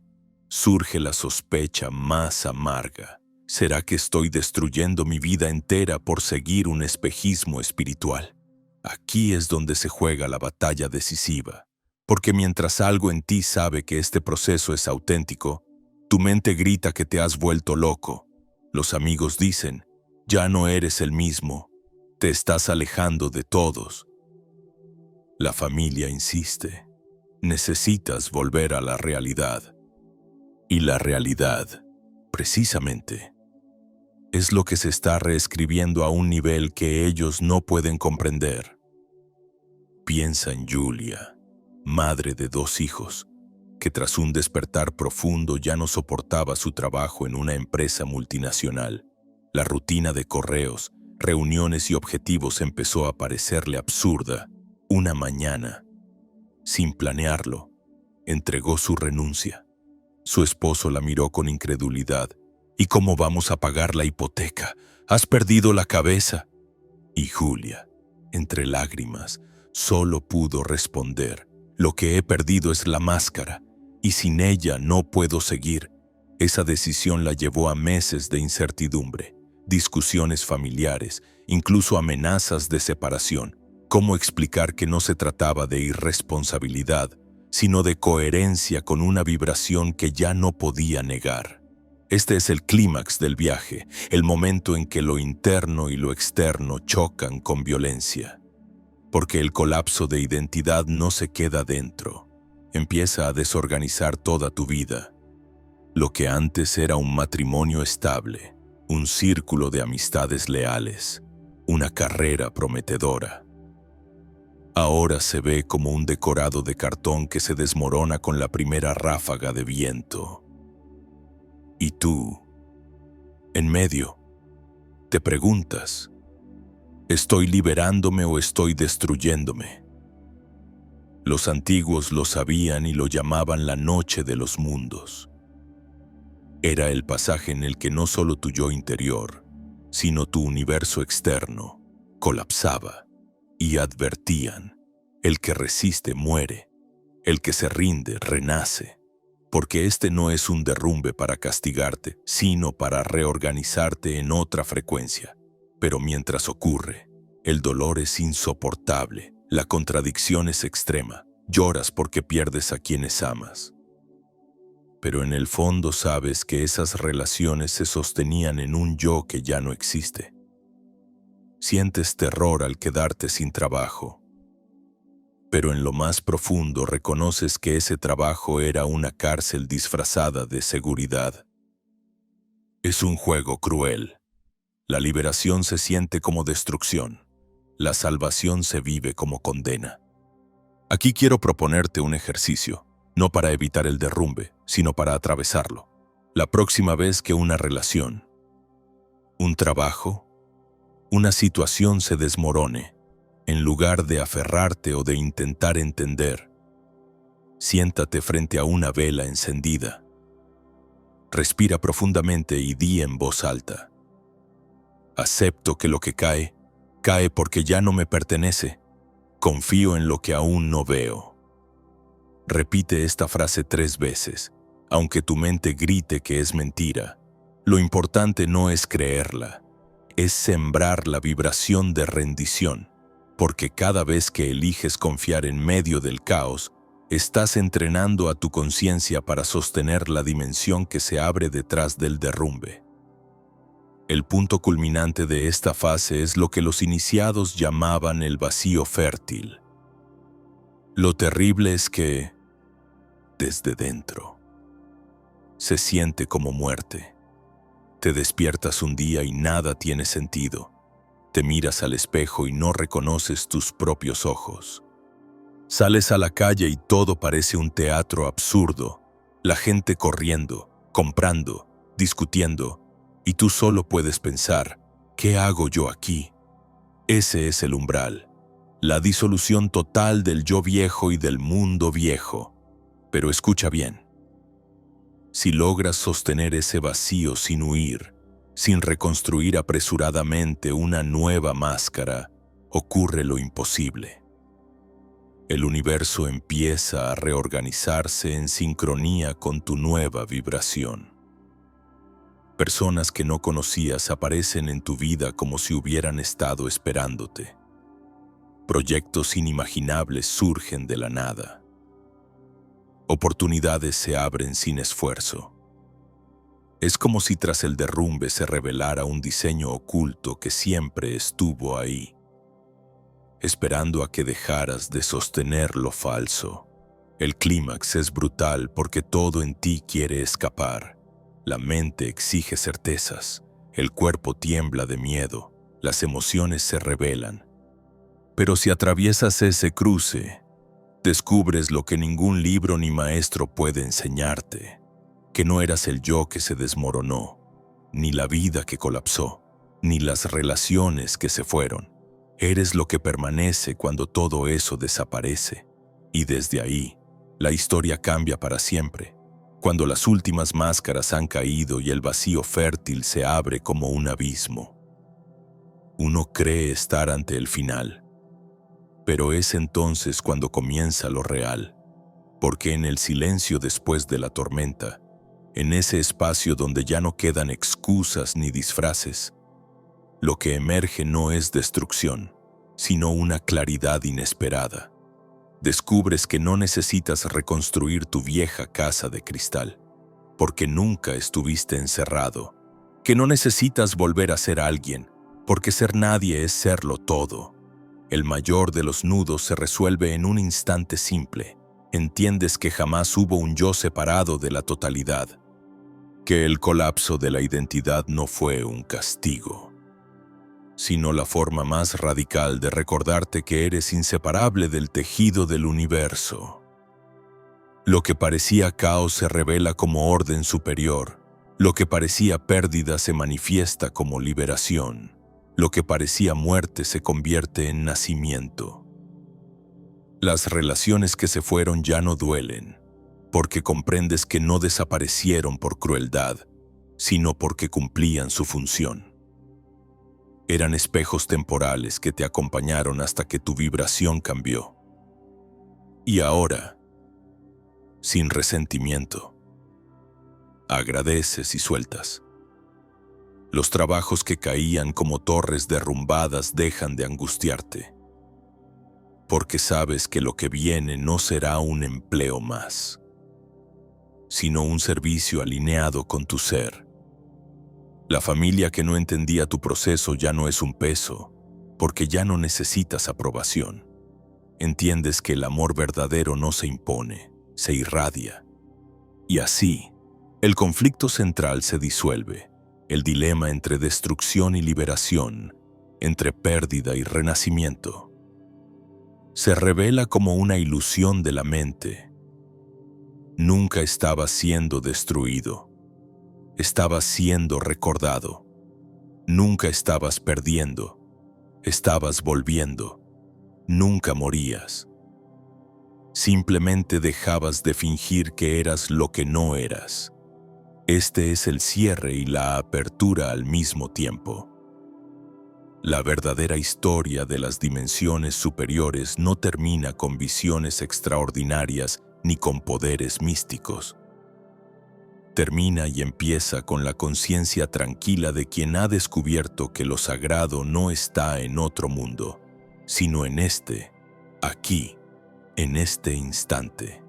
surge la sospecha más amarga. ¿Será que estoy destruyendo mi vida entera por seguir un espejismo espiritual? Aquí es donde se juega la batalla decisiva, porque mientras algo en ti sabe que este proceso es auténtico, tu mente grita que te has vuelto loco. Los amigos dicen, ya no eres el mismo, te estás alejando de todos. La familia insiste. Necesitas volver a la realidad. Y la realidad, precisamente, es lo que se está reescribiendo a un nivel que ellos no pueden comprender. Piensa en Julia, madre de 2 hijos, que tras un despertar profundo ya no soportaba su trabajo en una empresa multinacional. La rutina de correos, reuniones y objetivos empezó a parecerle absurda. Una mañana, sin planearlo, entregó su renuncia. Su esposo la miró con incredulidad. ¿Y cómo vamos a pagar la hipoteca? ¿Has perdido la cabeza? Y Julia, entre lágrimas, solo pudo responder, lo que he perdido es la máscara, y sin ella no puedo seguir. Esa decisión la llevó a meses de incertidumbre, discusiones familiares, incluso amenazas de separación. ¿Cómo explicar que no se trataba de irresponsabilidad, sino de coherencia con una vibración que ya no podía negar? Este es el clímax del viaje, el momento en que lo interno y lo externo chocan con violencia. Porque el colapso de identidad no se queda dentro, empieza a desorganizar toda tu vida. Lo que antes era un matrimonio estable, un círculo de amistades leales, una carrera prometedora, ahora se ve como un decorado de cartón que se desmorona con la primera ráfaga de viento. Y tú, en medio, te preguntas, ¿estoy liberándome o estoy destruyéndome? Los antiguos lo sabían y lo llamaban la noche de los mundos. Era el pasaje en el que no solo tu yo interior, sino tu universo externo, colapsaba. Y advertían, el que resiste muere, el que se rinde renace, porque este no es un derrumbe para castigarte, sino para reorganizarte en otra frecuencia. Pero mientras ocurre, el dolor es insoportable, la contradicción es extrema, lloras porque pierdes a quienes amas. Pero en el fondo sabes que esas relaciones se sostenían en un yo que ya no existe. Sientes terror al quedarte sin trabajo, pero en lo más profundo reconoces que ese trabajo era una cárcel disfrazada de seguridad. Es un juego cruel. La liberación se siente como destrucción. La salvación se vive como condena. Aquí quiero proponerte un ejercicio, no para evitar el derrumbe, sino para atravesarlo. La próxima vez que una relación, un trabajo, una situación se desmorone, en lugar de aferrarte o de intentar entender, siéntate frente a una vela encendida. Respira profundamente y di en voz alta: acepto que lo que cae, cae porque ya no me pertenece. Confío en lo que aún no veo. Repite esta frase 3 veces, aunque tu mente grite que es mentira. Lo importante no es creerla, es sembrar la vibración de rendición, porque cada vez que eliges confiar en medio del caos, estás entrenando a tu conciencia para sostener la dimensión que se abre detrás del derrumbe. El punto culminante de esta fase es lo que los iniciados llamaban el vacío fértil. Lo terrible es que, desde dentro, se siente como muerte. Te despiertas un día y nada tiene sentido. Te miras al espejo y no reconoces tus propios ojos. Sales a la calle y todo parece un teatro absurdo. La gente corriendo, comprando, discutiendo, y tú solo puedes pensar: ¿qué hago yo aquí? Ese es el umbral, la disolución total del yo viejo y del mundo viejo. Pero escucha bien. Si logras sostener ese vacío sin huir, sin reconstruir apresuradamente una nueva máscara, ocurre lo imposible. El universo empieza a reorganizarse en sincronía con tu nueva vibración. Personas que no conocías aparecen en tu vida como si hubieran estado esperándote. Proyectos inimaginables surgen de la nada. Oportunidades se abren sin esfuerzo. Es como si tras el derrumbe se revelara un diseño oculto que siempre estuvo ahí, esperando a que dejaras de sostener lo falso. El clímax es brutal porque todo en ti quiere escapar. La mente exige certezas, el cuerpo tiembla de miedo, las emociones se revelan. Pero si atraviesas ese cruce, descubres lo que ningún libro ni maestro puede enseñarte, que no eras el yo que se desmoronó, ni la vida que colapsó, ni las relaciones que se fueron. Eres lo que permanece cuando todo eso desaparece. Y desde ahí, la historia cambia para siempre. Cuando las últimas máscaras han caído y el vacío fértil se abre como un abismo. Uno cree estar ante el final. Pero es entonces cuando comienza lo real. Porque en el silencio después de la tormenta, en ese espacio donde ya no quedan excusas ni disfraces, lo que emerge no es destrucción, sino una claridad inesperada. Descubres que no necesitas reconstruir tu vieja casa de cristal, porque nunca estuviste encerrado, que no necesitas volver a ser alguien, porque ser nadie es serlo todo. El mayor de los nudos se resuelve en un instante simple. Entiendes que jamás hubo un yo separado de la totalidad, que el colapso de la identidad no fue un castigo, sino la forma más radical de recordarte que eres inseparable del tejido del universo. Lo que parecía caos se revela como orden superior, lo que parecía pérdida se manifiesta como liberación, lo que parecía muerte se convierte en nacimiento. Las relaciones que se fueron ya no duelen, porque comprendes que no desaparecieron por crueldad, sino porque cumplían su función. Eran espejos temporales que te acompañaron hasta que tu vibración cambió. Y ahora, sin resentimiento, agradeces y sueltas. Los trabajos que caían como torres derrumbadas dejan de angustiarte, porque sabes que lo que viene no será un empleo más, sino un servicio alineado con tu ser. La familia que no entendía tu proceso ya no es un peso, porque ya no necesitas aprobación. Entiendes que el amor verdadero no se impone, se irradia. Y así, el conflicto central se disuelve, el dilema entre destrucción y liberación, entre pérdida y renacimiento. Se revela como una ilusión de la mente. Nunca estaba siendo destruido. Estabas siendo recordado. Nunca estabas perdiendo. Estabas volviendo. Nunca morías. Simplemente dejabas de fingir que eras lo que no eras. Este es el cierre y la apertura al mismo tiempo. La verdadera historia de las dimensiones superiores no termina con visiones extraordinarias ni con poderes místicos. Termina y empieza con la conciencia tranquila de quien ha descubierto que lo sagrado no está en otro mundo, sino en este, aquí, en este instante.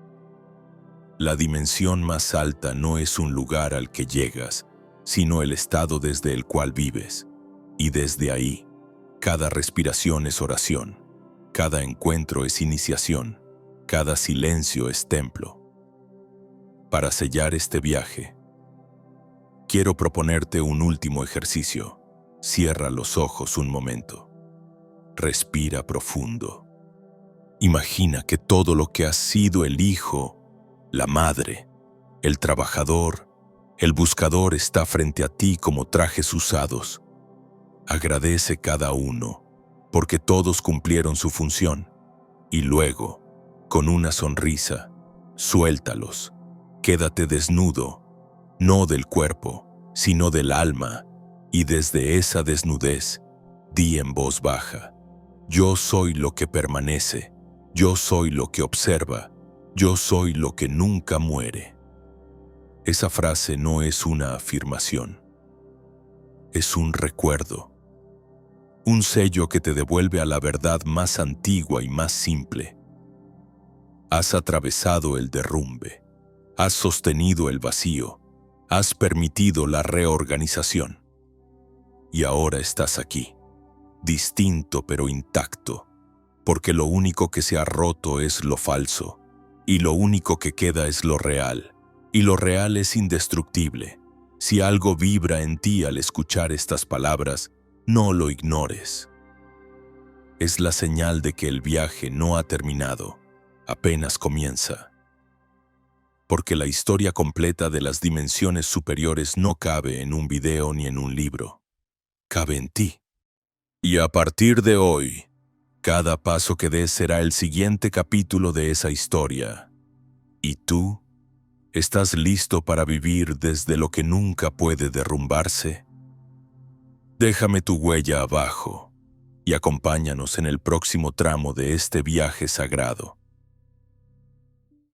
La dimensión más alta no es un lugar al que llegas, sino el estado desde el cual vives. Y desde ahí, cada respiración es oración, cada encuentro es iniciación, cada silencio es templo. Para sellar este viaje, quiero proponerte un último ejercicio. Cierra los ojos un momento. Respira profundo. Imagina que todo lo que has sido, el hijo, la madre, el trabajador, el buscador, está frente a ti como trajes usados. Agradece cada uno, porque todos cumplieron su función. Y luego, con una sonrisa, suéltalos. Quédate desnudo, no del cuerpo, sino del alma, y desde esa desnudez, di en voz baja: yo soy lo que permanece, yo soy lo que observa, yo soy lo que nunca muere. Esa frase no es una afirmación, es un recuerdo. Un sello que te devuelve a la verdad más antigua y más simple. Has atravesado el derrumbe, has sostenido el vacío, has permitido la reorganización. Y ahora estás aquí, distinto pero intacto, porque lo único que se ha roto es lo falso, y lo único que queda es lo real, y lo real es indestructible. Si algo vibra en ti al escuchar estas palabras, no lo ignores. Es la señal de que el viaje no ha terminado, apenas comienza. Porque la historia completa de las dimensiones superiores no cabe en un video ni en un libro. Cabe en ti. Y a partir de hoy, cada paso que des será el siguiente capítulo de esa historia. ¿Y tú? ¿Estás listo para vivir desde lo que nunca puede derrumbarse? Déjame tu huella abajo y acompáñanos en el próximo tramo de este viaje sagrado.